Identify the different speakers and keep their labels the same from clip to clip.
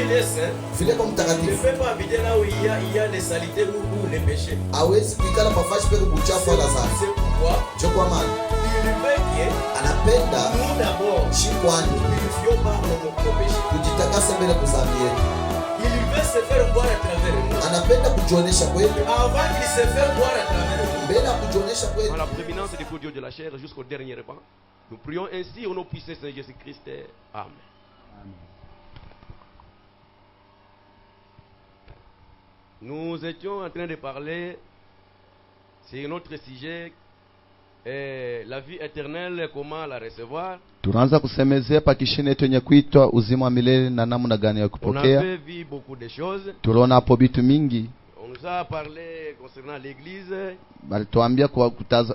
Speaker 1: il est saint,
Speaker 2: vile kwa
Speaker 1: il ne
Speaker 2: mtakatifu
Speaker 1: peut pas habiter là où il y a les saletés ou les péchés.
Speaker 2: hawezi kuikala pafashi peke buchafu wala dhambi.
Speaker 1: C'est pourquoi
Speaker 2: Ndio kwa maana
Speaker 1: il veut que
Speaker 2: anapenda
Speaker 1: nous d'abord
Speaker 2: shi kwani
Speaker 1: nous purifions par nos péchés.
Speaker 2: tujitakase mbele kuzambi yetu.
Speaker 1: Il veut se faire voir à travers nous.
Speaker 2: Anapenda kujionesha kwetu
Speaker 1: Avant qu'il se fasse voir à travers nous.
Speaker 2: mbele ya kujionesha
Speaker 3: Dans
Speaker 2: kwetu.
Speaker 3: la prééminence du beau Dieu de la chair jusqu'au dernier repas. Nous prions ainsi au nom puissant de Jésus-Christ. Amen. Nous étions en train de parler sur notre sujet, la vie éternelle, comment la recevoir.
Speaker 4: Tunaanza kusemezea pakishini yetu yenye kuitwa uzima wa milele na namna gani ya
Speaker 3: On
Speaker 4: kupokea.
Speaker 3: avait vu beaucoup de choses.
Speaker 4: Tuliona hapo vitu mingi,
Speaker 3: On nous a parlé concernant l'église.
Speaker 4: balituambia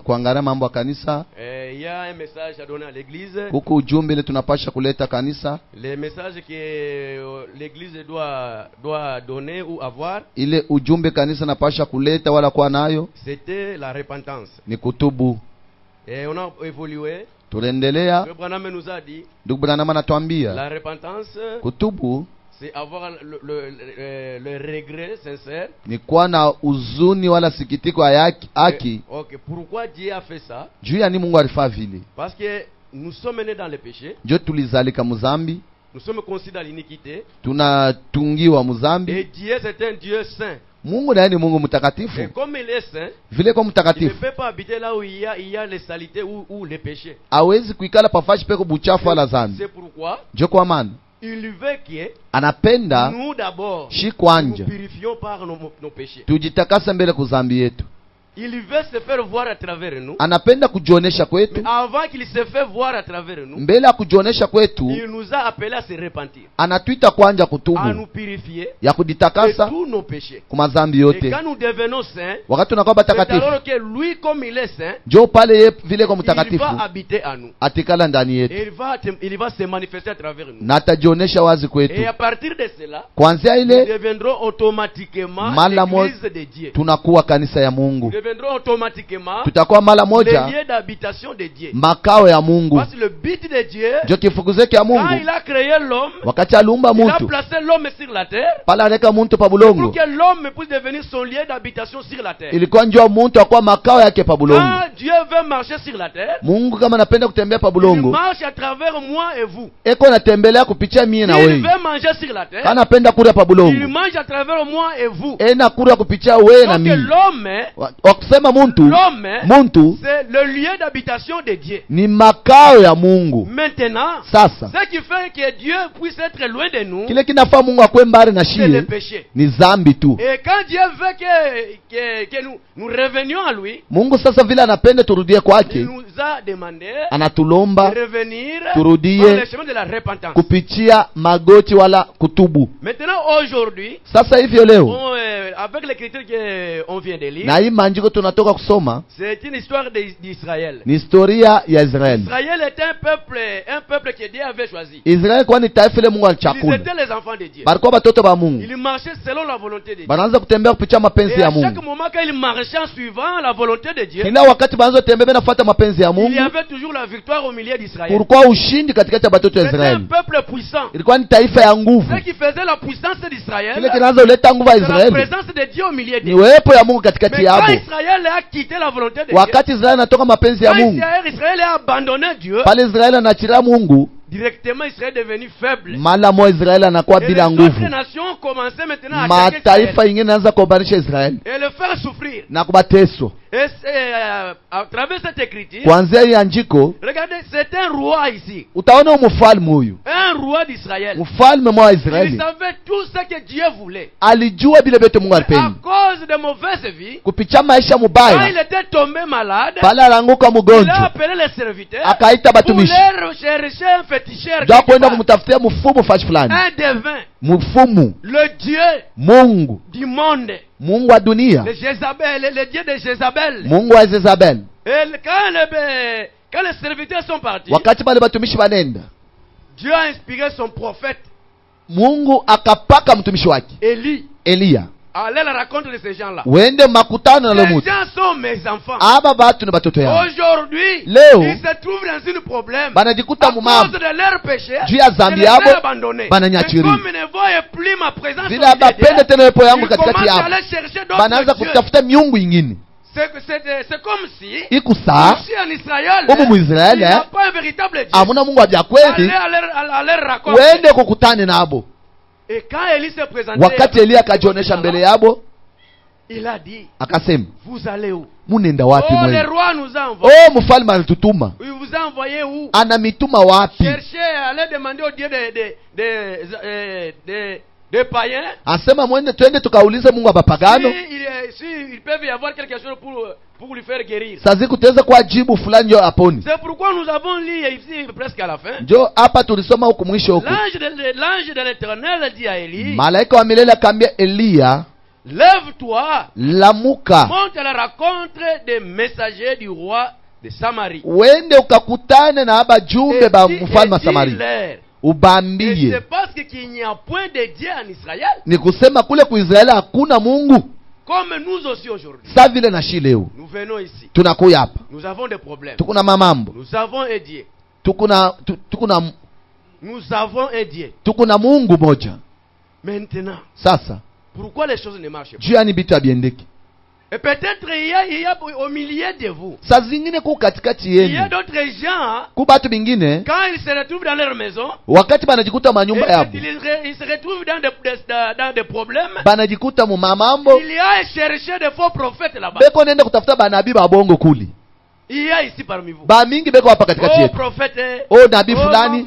Speaker 4: kuangalia mambo ya kanisa.
Speaker 3: Il y a un message à donner à l'église.
Speaker 4: Huku ujumbe ile tunapasha kuleta kanisa,
Speaker 3: Les messages que l'église doit donner ou avoir,
Speaker 4: ile ujumbe kanisa napasha kuleta wala kuwa nayo
Speaker 3: c'était la repentance.
Speaker 4: ni kutubu.
Speaker 3: Et on a évolué.
Speaker 4: Tuliendelea,
Speaker 3: Le Branham nous a dit,
Speaker 4: ndugu Branham anatuambia
Speaker 3: la repentance,
Speaker 4: kutubu
Speaker 3: c'est avoir le regret sincère.
Speaker 4: ni kuwa na huzuni wala sikitiko ya haki.
Speaker 3: Ok, pourquoi Dieu a fait ça?
Speaker 4: Juu ya nini Mungu alifaa vile?
Speaker 3: Parce que nous sommes nés dans le péché,
Speaker 4: Ndio tulizalika muzambi,
Speaker 3: nous sommes conçus dans l'iniquité,
Speaker 4: tunatungiwa
Speaker 3: et
Speaker 4: muzambi.
Speaker 3: Dieu c'est un Dieu saint.
Speaker 4: Mungu naye ni Mungu
Speaker 3: Et
Speaker 4: mtakatifu.
Speaker 3: comme il est saint,
Speaker 4: Vile kwa
Speaker 3: il ne
Speaker 4: mtakatifu
Speaker 3: peut pas habiter là où il y a les saletés ou les péchés.
Speaker 4: hawezi kuikala pafashi peko buchafu wala dhambi.
Speaker 3: C'est pourquoi
Speaker 4: Ndio kwa maana
Speaker 3: il veut que
Speaker 4: anapenda
Speaker 3: nous d'abord
Speaker 4: shi
Speaker 3: nous
Speaker 4: kwanja
Speaker 3: purifions par nos péchés.
Speaker 4: tujitakase mbele kuzambi yetu.
Speaker 3: Il veut se faire voir à travers nous.
Speaker 4: Anapenda kujionesha
Speaker 3: Mais
Speaker 4: kwetu.
Speaker 3: avant qu'il se fait voir à travers nous,
Speaker 4: Mbele ya kujionesha kwetu
Speaker 3: il nous a appelés à se repentir,
Speaker 4: anatuita kwanja
Speaker 3: à nous
Speaker 4: kutubu
Speaker 3: purifier
Speaker 4: ya
Speaker 3: de
Speaker 4: kujitakasa
Speaker 3: tous nos péchés.
Speaker 4: kumazambi
Speaker 3: Et
Speaker 4: yote.
Speaker 3: quand nous devenons saints,
Speaker 4: Wakati tunakuwa
Speaker 3: c'est
Speaker 4: batakatifu,
Speaker 3: alors que lui, comme il est saint,
Speaker 4: njo pale ye vile kwa
Speaker 3: il
Speaker 4: mtakatifu
Speaker 3: va habiter à nous.
Speaker 4: atikala ndani yetu
Speaker 3: Et il va se manifester à travers nous.
Speaker 4: na atajionesha wazi
Speaker 3: Et
Speaker 4: kwetu.
Speaker 3: à partir de cela,
Speaker 4: Kwanzia
Speaker 3: nous
Speaker 4: ile
Speaker 3: deviendrons automatiquement
Speaker 4: Mala mo-
Speaker 3: l'église de Dieu.
Speaker 4: tunakuwa kanisa ya
Speaker 3: Nous
Speaker 4: Mungu,
Speaker 3: deviendrons automatiquement
Speaker 4: tutakuwa mala
Speaker 3: le
Speaker 4: moja
Speaker 3: lieu d'habitation de Dieu.
Speaker 4: makao ya Mungu.
Speaker 3: Parce que le but de Dieu,
Speaker 4: Ndio kifukuzo kya
Speaker 3: quand
Speaker 4: Mungu
Speaker 3: il a créé l'homme,
Speaker 4: wakati aliumba
Speaker 3: il a
Speaker 4: muntu
Speaker 3: placé l'homme sur la terre
Speaker 4: pale aleka muntu pa
Speaker 3: pour
Speaker 4: bulongo,
Speaker 3: que l'homme puisse devenir son lieu d'habitation sur la terre.
Speaker 4: ilikuwa njoo muntu akuwa makao yake pa bulongo.
Speaker 3: Quand Dieu veut marcher sur la terre,
Speaker 4: Mungu kama anapenda kutembea pa
Speaker 3: il
Speaker 4: bulongo,
Speaker 3: marche à travers moi et vous.
Speaker 4: eko natembelea kupitia mie na
Speaker 3: Il
Speaker 4: wewe.
Speaker 3: veut manger sur la terre,
Speaker 4: Kana anapenda kula pa
Speaker 3: il
Speaker 4: bulongo,
Speaker 3: mange à travers moi et vous.
Speaker 4: ena kula kupitia wewe na
Speaker 3: Donc
Speaker 4: mimi.
Speaker 3: l'homme,
Speaker 4: Wakusema muntu muntu
Speaker 3: c'est le lieu d'habitation de Dieu.
Speaker 4: ni makao ya Mungu.
Speaker 3: Maintenant,
Speaker 4: Sasa
Speaker 3: ce qui fait que Dieu puisse être loin de nous,
Speaker 4: kile kinafaa Mungu akwe mbali na
Speaker 3: c'est le
Speaker 4: shie
Speaker 3: péché.
Speaker 4: ni zambi tu.
Speaker 3: Et quand Dieu veut que nous revenions à lui,
Speaker 4: Mungu sasa vile anapenda turudie
Speaker 3: il
Speaker 4: kwake,
Speaker 3: nous a demandé
Speaker 4: anatulomba
Speaker 3: de revenir
Speaker 4: turudie
Speaker 3: par le chemin de la repentance.
Speaker 4: kupitia magoti wala kutubu.
Speaker 3: Maintenant, aujourd'hui,
Speaker 4: Sasa hivyo leo
Speaker 3: avec l'écriture qu'on vient de lire,
Speaker 4: na hii maandiko tunatoka kusoma
Speaker 3: c'est une histoire d'Israël.
Speaker 4: ni historia ya Israeli.
Speaker 3: Israël est un peuple que Dieu avait choisi.
Speaker 4: Israeli kwa ni taifa ile Mungu
Speaker 3: Ils
Speaker 4: alichakula,
Speaker 3: étaient les enfants de Dieu.
Speaker 4: balikuwa batoto ba Mungu,
Speaker 3: Ils marchaient selon la volonté de Dieu.
Speaker 4: banaanza kutembea kupitia mapenzi
Speaker 3: Et
Speaker 4: ya
Speaker 3: à chaque
Speaker 4: Mungu.
Speaker 3: moment, quand ils marchaient en suivant la volonté de Dieu,
Speaker 4: Kila wakati banaanza kutembea nafuata mapenzi ya
Speaker 3: il y
Speaker 4: Mungu,
Speaker 3: avait toujours la victoire au milieu d'Israël.
Speaker 4: kulikuwa ushindi katikati ya batoto ya
Speaker 3: C'était un
Speaker 4: Israeli.
Speaker 3: peuple puissant.
Speaker 4: Ilikuwa ni taifa ya nguvu.
Speaker 3: Ce qui faisait la puissance d'Israël,
Speaker 4: Kile kinaanza kuleta nguvu ya
Speaker 3: c'est la
Speaker 4: Israeli
Speaker 3: présence de Dieu au milieu
Speaker 4: ni
Speaker 3: d'eux.
Speaker 4: uwepo ya Mungu katikati
Speaker 3: Mais quand
Speaker 4: yabo.
Speaker 3: Israël a quitté la volonté de Dieu,
Speaker 4: Wakati Israeli anatoka mapenzi ya
Speaker 3: quand
Speaker 4: Mungu,
Speaker 3: Israël a abandonné Dieu,
Speaker 4: pale Israeli anaachilia Mungu,
Speaker 3: directement Israël est devenu faible.
Speaker 4: mala mo Israeli anakuwa
Speaker 3: Et les
Speaker 4: bila
Speaker 3: autres
Speaker 4: nguvu.
Speaker 3: nations commençaient maintenant à attaquer
Speaker 4: Mataifa
Speaker 3: Israël
Speaker 4: ingine naanza kuobanisha Israeli
Speaker 3: et le faire souffrir.
Speaker 4: na kubateso.
Speaker 3: Et à travers cette écriture,
Speaker 4: Kuanzia hii andiko
Speaker 3: regardez, c'est un roi ici,
Speaker 4: utaona mfalme huyu,
Speaker 3: un roi d'Israël.
Speaker 4: mfalme mwa wa
Speaker 3: Il
Speaker 4: Israeli
Speaker 3: savait tout ce que Dieu voulait.
Speaker 4: alijua vile vyote Mungu
Speaker 3: À
Speaker 4: alipenda.
Speaker 3: cause de mauvaise vie,
Speaker 4: Kupitia maisha
Speaker 3: quand
Speaker 4: mubaya,
Speaker 3: il était tombé malade,
Speaker 4: pale alanguka
Speaker 3: il a
Speaker 4: mgonjwa,
Speaker 3: appelé les serviteurs
Speaker 4: akaita
Speaker 3: pour
Speaker 4: batumishi
Speaker 3: leur chercher un féticheur,
Speaker 4: ndio
Speaker 3: quelque
Speaker 4: kwenda
Speaker 3: part,
Speaker 4: kumtafutia mfumu fashi fulani,
Speaker 3: un devin,
Speaker 4: mfumu
Speaker 3: le Dieu
Speaker 4: Mungu,
Speaker 3: du monde,
Speaker 4: Mungu wa dunia,
Speaker 3: le Dieu de Jézabel.
Speaker 4: Mungu wa Jezabel.
Speaker 3: Et quand les serviteurs sont partis,
Speaker 4: Wakati bale batumishi banenda,
Speaker 3: Dieu a inspiré son prophète
Speaker 4: Mungu akapaka mtumishi wake
Speaker 3: Élie
Speaker 4: Eliya
Speaker 3: allez à la rencontre de ces gens-là.
Speaker 4: uende makutano na
Speaker 3: Ces
Speaker 4: lomutu.
Speaker 3: gens sont mes enfants.
Speaker 4: Aba batu ni batoto yao.
Speaker 3: Aujourd'hui,
Speaker 4: Leo,
Speaker 3: ils se trouvent dans un problème.
Speaker 4: banajikuta
Speaker 3: À cause
Speaker 4: mumambo.
Speaker 3: de leur péché,
Speaker 4: Juu ya zambi
Speaker 3: je les ai
Speaker 4: yabo,
Speaker 3: abandonnés.
Speaker 4: bananyachiri.
Speaker 3: Et comme ils ne voient plus ma présence
Speaker 4: Vile
Speaker 3: au milieu
Speaker 4: abapende
Speaker 3: d'eux,
Speaker 4: tena wepo yangu
Speaker 3: ils
Speaker 4: katikati
Speaker 3: commencent à
Speaker 4: yao.
Speaker 3: aller chercher
Speaker 4: Banaanza
Speaker 3: d'autres dieux.
Speaker 4: kutafuta miungu ingine.
Speaker 3: C'est comme si
Speaker 4: Ikusaa
Speaker 3: ici en Israël,
Speaker 4: Umu Mwisraeli,
Speaker 3: il n'y a pas un véritable Dieu.
Speaker 4: amuna Mungu abya
Speaker 3: Allez
Speaker 4: kweli,
Speaker 3: à leur raconte.
Speaker 4: uende kukutane nabo.
Speaker 3: Et quand Élie s'est présenté,
Speaker 4: Wakati Eliya akajionesha mbele yabo,
Speaker 3: il a dit,
Speaker 4: akasema,
Speaker 3: vous allez où?
Speaker 4: munenda wapi
Speaker 3: Oh, le
Speaker 4: mwenu?
Speaker 3: roi nous a envoyé.
Speaker 4: Oh, mfalme alitutuma.
Speaker 3: Il vous a envoyé où?
Speaker 4: Anamituma wapi?
Speaker 3: Cherchez, allez demander aux dieux des païens.
Speaker 4: Asema mwende twende tukaulize Mungu abapagano.
Speaker 3: Si il peut y avoir quelque chose pour lui faire guérir.
Speaker 4: Sazi kutaweza kwa jibu fulani ndio aponi.
Speaker 3: C'est pourquoi nous avons lu ici presque à la fin.
Speaker 4: Ndio hapa tulisoma huku mwisho huku.
Speaker 3: L'ange de l'Éternel dit à Élie,
Speaker 4: Malaika wa milele akambia Eliya,
Speaker 3: lève-toi,
Speaker 4: lamuka,
Speaker 3: monte à la rencontre des messagers du roi de Samarie.
Speaker 4: uende ukakutane na aba jumbe ba mfalme wa
Speaker 3: Et
Speaker 4: Samaria.
Speaker 3: dis-leur, et
Speaker 4: Ubambie.
Speaker 3: c'est parce qu'il n'y a point de Dieu en Israël,
Speaker 4: Ni kusema kule kuisraeli hakuna Mungu.
Speaker 3: comme nous aussi aujourd'hui.
Speaker 4: Sa vile na shi leo.
Speaker 3: Nous venons ici.
Speaker 4: Tunakuya hapa.
Speaker 3: Nous avons des problèmes.
Speaker 4: Tukuna mamambo.
Speaker 3: Nous avons un Dieu. Nous avons un Dieu.
Speaker 4: Tukuna Mungu moja.
Speaker 3: Maintenant,
Speaker 4: Sasa,
Speaker 3: pourquoi les choses ne marchent pas?
Speaker 4: juu yani bitu abiendeki.
Speaker 3: Et peut-être il y a au milieu de vous,
Speaker 4: Saa zingine ku katikati
Speaker 3: il y a
Speaker 4: yenu.
Speaker 3: d'autres gens,
Speaker 4: Ku batu bingine,
Speaker 3: quand ils se retrouvent dans leur maison,
Speaker 4: wakati banajikuta manyumba
Speaker 3: et
Speaker 4: yabo.
Speaker 3: ils se retrouvent dans des problèmes,
Speaker 4: Banajikuta mu mamambo.
Speaker 3: il y a cherché des faux prophètes là-bas.
Speaker 4: Beko nenda kutafuta banabii ba bongo kuli.
Speaker 3: Il y a ici parmi vous.
Speaker 4: Ba mingi beko hapa katikati
Speaker 3: Oh
Speaker 4: yetu.
Speaker 3: prophète,
Speaker 4: Oh nabii fulani.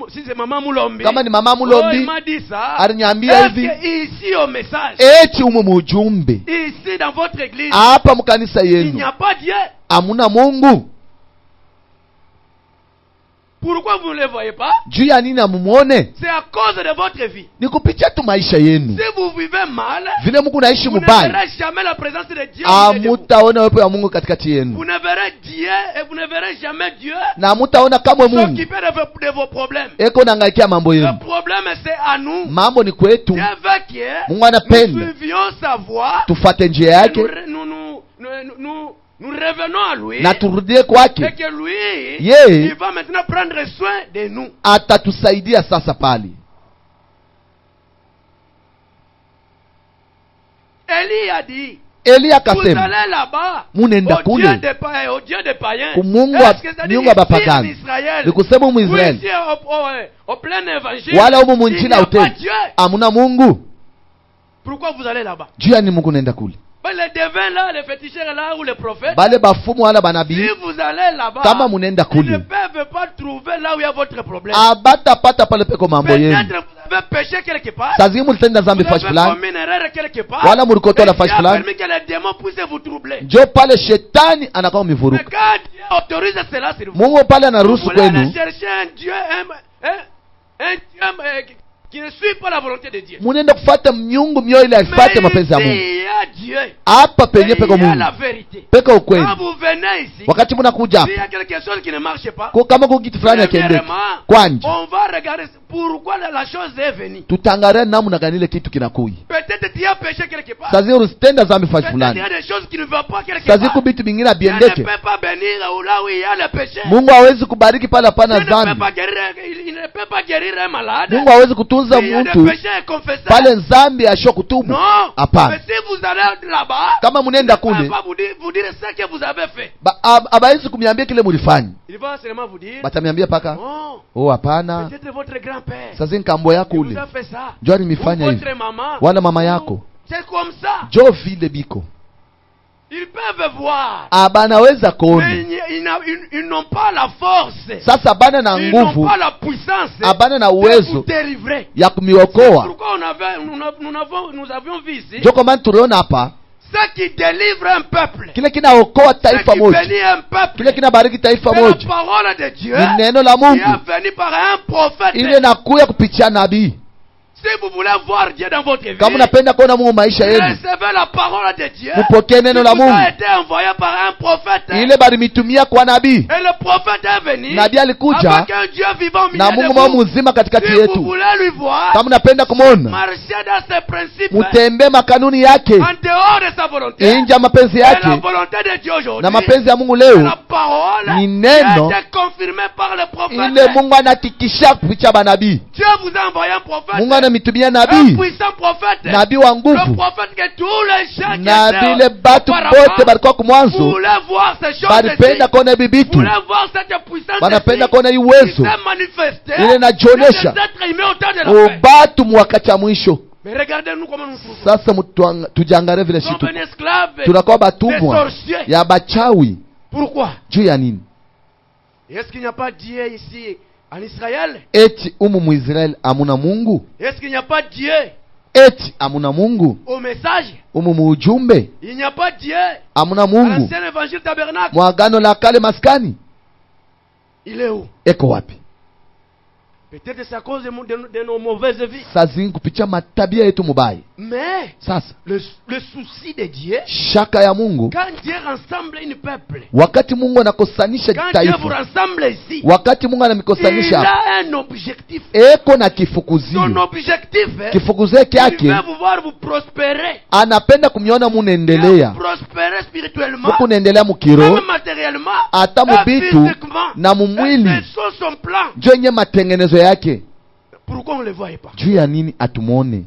Speaker 3: si c'est maman Mulombi.
Speaker 4: Kama ni mama
Speaker 3: Oh,
Speaker 4: Mulombi,
Speaker 3: il m'a dit ça.
Speaker 4: aliniambia
Speaker 3: Est-ce
Speaker 4: hivi.
Speaker 3: que ici au message,
Speaker 4: Eti umu mujumbe.
Speaker 3: ici dans votre église,
Speaker 4: Hapa mkanisa
Speaker 3: il
Speaker 4: yenu.
Speaker 3: n'y a pas Dieu?
Speaker 4: Amuna Mungu.
Speaker 3: Pourquoi vous ne le voyez pas?
Speaker 4: Juu ya nini amumuone?
Speaker 3: C'est à cause de votre vie.
Speaker 4: Ni kupitia tu maisha yenu.
Speaker 3: Si vous vivez mal,
Speaker 4: Vile Mungu naishi
Speaker 3: vous ne
Speaker 4: mubaya,
Speaker 3: verrez jamais la présence de Dieu au milieu de vous.
Speaker 4: amutaona wepo ya Mungu katikati
Speaker 3: Vous
Speaker 4: yenu.
Speaker 3: ne verrez Dieu et vous ne verrez jamais Dieu
Speaker 4: Na amutaona kamwe Mungu
Speaker 3: s'occuper de vos problèmes.
Speaker 4: eko nangaikia mambo
Speaker 3: Le
Speaker 4: yenu.
Speaker 3: problème c'est à nous.
Speaker 4: Mambo ni kwetu.
Speaker 3: Dieu veut que
Speaker 4: Mungu anapenda
Speaker 3: nous suivions sa voie.
Speaker 4: tufate njia
Speaker 3: Et
Speaker 4: yake
Speaker 3: nous revenons à lui.
Speaker 4: na turudie
Speaker 3: Et
Speaker 4: kwake.
Speaker 3: que lui,
Speaker 4: Yeye
Speaker 3: il va maintenant prendre soin de nous.
Speaker 4: atatusaidia sasa pale.
Speaker 3: Élie a dit,
Speaker 4: Eliya
Speaker 3: vous
Speaker 4: akasema,
Speaker 3: allez là-bas
Speaker 4: munenda
Speaker 3: au Dieu
Speaker 4: kule
Speaker 3: des païens, au Dieu des païens.
Speaker 4: ku Mungu
Speaker 3: Est-ce que ça dit
Speaker 4: miungu ya
Speaker 3: ici en
Speaker 4: bapagani.
Speaker 3: Israël?
Speaker 4: Ni kusema umu
Speaker 3: Oui,
Speaker 4: Israeli
Speaker 3: ici au plein évangile.
Speaker 4: wala umu
Speaker 3: Il n'y
Speaker 4: munchini
Speaker 3: a pas
Speaker 4: auteni
Speaker 3: Dieu.
Speaker 4: amuna Mungu.
Speaker 3: Pourquoi vous allez là-bas?
Speaker 4: Juu ya nini Mungu nenda kule?
Speaker 3: Ben, les devins là, les féticheurs là, ou les prophètes,
Speaker 4: Bale bafumu wala
Speaker 3: si
Speaker 4: banabii
Speaker 3: vous allez là-bas,
Speaker 4: kama munenda
Speaker 3: ils ne
Speaker 4: kule
Speaker 3: peuvent pas trouver là où il y a votre problème.
Speaker 4: abatapata pale peko mambo yenu.
Speaker 3: Peut-être vous avez péché quelque part.
Speaker 4: Saa zingine mulitenda
Speaker 3: Vous
Speaker 4: zambi
Speaker 3: avez
Speaker 4: fashi fulani,
Speaker 3: commis une erreur quelque part.
Speaker 4: wala mulikotola
Speaker 3: Et Dieu
Speaker 4: fashi
Speaker 3: a
Speaker 4: fulani,
Speaker 3: permis que les démons puissent vous troubler.
Speaker 4: njo pale shetani anakuwa
Speaker 3: Mais
Speaker 4: mivuruka.
Speaker 3: quand Dieu autorise cela sur vous,
Speaker 4: Mungu pale
Speaker 3: vous
Speaker 4: anaruhusu
Speaker 3: voulez aller
Speaker 4: kwenu,
Speaker 3: chercher un Dieu, un Dieu qui ne suit pas la volonté de Dieu.
Speaker 4: munenda kufuata miungu mioyo ile
Speaker 3: Mais
Speaker 4: haifate mapenzi ya
Speaker 3: ici,
Speaker 4: Mungu.
Speaker 3: il y a Dieu.
Speaker 4: Hapa
Speaker 3: Et
Speaker 4: penye
Speaker 3: il
Speaker 4: peko
Speaker 3: y a
Speaker 4: Mungu,
Speaker 3: la vérité.
Speaker 4: peko ukweli.
Speaker 3: Quand vous venez ici,
Speaker 4: Wakati munakuja
Speaker 3: s'il y a quelque chose qui ne marche pas,
Speaker 4: kama ku kitu fulani akiendeki
Speaker 3: premièrement,
Speaker 4: kwanje,
Speaker 3: on va regarder pourquoi la chose est venue.
Speaker 4: tutangalia namna gani ile kitu kinakuya.
Speaker 3: Peut-être tu as péché quelque part.
Speaker 4: Saa zingine usitenda zambi fashi
Speaker 3: Peut-être il y
Speaker 4: fulani,
Speaker 3: a des choses qui ne vont pas quelque
Speaker 4: saa
Speaker 3: part.
Speaker 4: zingine bitu bingine
Speaker 3: Dieu ne
Speaker 4: abiendeke.
Speaker 3: peut pas bénir là où il y a le péché.
Speaker 4: Mungu hawezi kubariki pale
Speaker 3: Dieu
Speaker 4: hapana
Speaker 3: ne peut
Speaker 4: zambi.
Speaker 3: pas guérir, il ne peut pas guérir un malade.
Speaker 4: Mungu hawezi kutunza
Speaker 3: Il y a des
Speaker 4: mtu
Speaker 3: péchés inconfessables.
Speaker 4: pale zambi ashio kutubu.
Speaker 3: Non.
Speaker 4: Hapana.
Speaker 3: Mais si vous allez là-bas,
Speaker 4: Kama munenda
Speaker 3: il ne
Speaker 4: kule
Speaker 3: va pas vous dire ce que vous avez fait.
Speaker 4: abawezi kumniambia kile mulifanya,
Speaker 3: Il va seulement vous dire,
Speaker 4: batamiambia paka
Speaker 3: non,
Speaker 4: oh hapana,
Speaker 3: peut-être votre grand-père
Speaker 4: sasa nkambo yako
Speaker 3: qui vous
Speaker 4: ule
Speaker 3: a fait ça.
Speaker 4: njoo
Speaker 3: Ou
Speaker 4: nimefanya hivi,
Speaker 3: votre maman.
Speaker 4: wala mama yako
Speaker 3: C'est comme ça.
Speaker 4: njoo vile biko
Speaker 3: Ils peuvent voir.
Speaker 4: abanaweza
Speaker 3: Mais
Speaker 4: kuona.
Speaker 3: ils n'ont pas la force.
Speaker 4: Sasa bana na
Speaker 3: Ils n'ont
Speaker 4: nguvu,
Speaker 3: pas la puissance
Speaker 4: abana na
Speaker 3: de vous
Speaker 4: uwezo
Speaker 3: délivrer.
Speaker 4: ya kumiokoa.
Speaker 3: Pourquoi nous avions vu ici
Speaker 4: Ndio kwa maana tuliona hapa
Speaker 3: ce qui délivre un peuple,
Speaker 4: kile kinaokoa
Speaker 3: ce
Speaker 4: taifa
Speaker 3: qui
Speaker 4: moja,
Speaker 3: bénit un peuple,
Speaker 4: kile kinabariki taifa
Speaker 3: c'est la
Speaker 4: moja
Speaker 3: parole de Dieu
Speaker 4: ni neno la
Speaker 3: qui est
Speaker 4: Mungu
Speaker 3: venu par un prophète.
Speaker 4: ile nakuya kupitia nabii.
Speaker 3: Si vous voulez voir Dieu dans votre vie,
Speaker 4: kama unapenda kuona Mungu maisha yenu,
Speaker 3: recevez la parole de Dieu.
Speaker 4: mupokee neno la
Speaker 3: Qui vous a
Speaker 4: Mungu
Speaker 3: été envoyé par un prophète.
Speaker 4: ile balimitumia kwa nabii.
Speaker 3: Et le prophète est venu
Speaker 4: Nabii alikuja
Speaker 3: avec un Dieu vivant au milieu
Speaker 4: na
Speaker 3: de
Speaker 4: Mungu
Speaker 3: vous.
Speaker 4: mwa mzima katikati
Speaker 3: Si vous
Speaker 4: yetu.
Speaker 3: voulez lui voir,
Speaker 4: Kama unapenda kumwona,
Speaker 3: marchez dans ses principes,
Speaker 4: mutembee makanuni yake,
Speaker 3: en dehors de sa volonté.
Speaker 4: nje ya mapenzi
Speaker 3: Et la
Speaker 4: yake.
Speaker 3: volonté de Dieu aujourd'hui,
Speaker 4: Na mapenzi ya Mungu
Speaker 3: c'est
Speaker 4: leo
Speaker 3: la parole
Speaker 4: ni
Speaker 3: qui
Speaker 4: neno
Speaker 3: a été confirmée par le prophète.
Speaker 4: ile Mungu anahakikisha kupitia manabii.
Speaker 3: Dieu vous a envoyé un prophète,
Speaker 4: Mungu anamitumia
Speaker 3: un
Speaker 4: nabii,
Speaker 3: puissant prophète,
Speaker 4: nabii wa
Speaker 3: le
Speaker 4: nguvu,
Speaker 3: prophète que tous les gens qui
Speaker 4: na
Speaker 3: étaient
Speaker 4: vile batu
Speaker 3: auparavant
Speaker 4: bote balikuwa kumwanzo
Speaker 3: voulaient voir ces choses
Speaker 4: balipenda kuona hivi vitu,
Speaker 3: voulaient voir cette puissance
Speaker 4: banapenda kuona hii
Speaker 3: qui
Speaker 4: uwezo
Speaker 3: s'est manifestée
Speaker 4: ile inajionyesha
Speaker 3: dans les êtres humains au temps de la fin.
Speaker 4: ubatu mu wakati ya mwisho.
Speaker 3: Mais regardez-nous comment nous trouvons.
Speaker 4: Sasa tujiangalie vile
Speaker 3: Nous sommes
Speaker 4: shitu
Speaker 3: un esclave
Speaker 4: tunakuwa
Speaker 3: des
Speaker 4: batumwa
Speaker 3: sorciers.
Speaker 4: ya bachawi.
Speaker 3: Pourquoi?
Speaker 4: Juu ya nini?
Speaker 3: Est-ce qu'il n'y a pas Dieu ici en Israël?
Speaker 4: Eti umu muisraeli amuna Mungu?
Speaker 3: Est-ce qu'il n'y a pas Dieu
Speaker 4: Eti amuna Mungu
Speaker 3: au message?
Speaker 4: umu muujumbe?
Speaker 3: Il n'y a pas Dieu
Speaker 4: Amuna
Speaker 3: à
Speaker 4: Mungu
Speaker 3: l'ancien évangile tabernacle.
Speaker 4: mwagano la kale maskani?
Speaker 3: Il est où?
Speaker 4: Eko wapi?
Speaker 3: Peut-être c'est à cause de nos mauvaises vies.
Speaker 4: Saa zingine kupitia matabia yetu mubaya.
Speaker 3: Mais
Speaker 4: Sasa
Speaker 3: le souci de Dieu,
Speaker 4: shaka ya Mungu,
Speaker 3: quand Dieu rassemble une peuple,
Speaker 4: wakati Mungu anakosanisha
Speaker 3: quand Dieu vous
Speaker 4: taifa,
Speaker 3: rassemble ici,
Speaker 4: wakati Mungu
Speaker 3: il
Speaker 4: anamikosanisha hapa,
Speaker 3: a un objectif.
Speaker 4: eko na
Speaker 3: Son
Speaker 4: kifukuzio.
Speaker 3: objectif,
Speaker 4: Kifukuzio
Speaker 3: il
Speaker 4: kyake
Speaker 3: veut vous voir vous prospérer.
Speaker 4: anapenda kumyona munaendelea,
Speaker 3: Prospérer spirituellement,
Speaker 4: mukunaendelea mukiroho,
Speaker 3: même matériellement,
Speaker 4: hata
Speaker 3: et
Speaker 4: mubitu
Speaker 3: physiquement.
Speaker 4: na mumwili.
Speaker 3: Et c'est son plan.
Speaker 4: Njo yenye matengenezo yake.
Speaker 3: Pourquoi on ne le voit pas?
Speaker 4: Juu ya nini atumwone?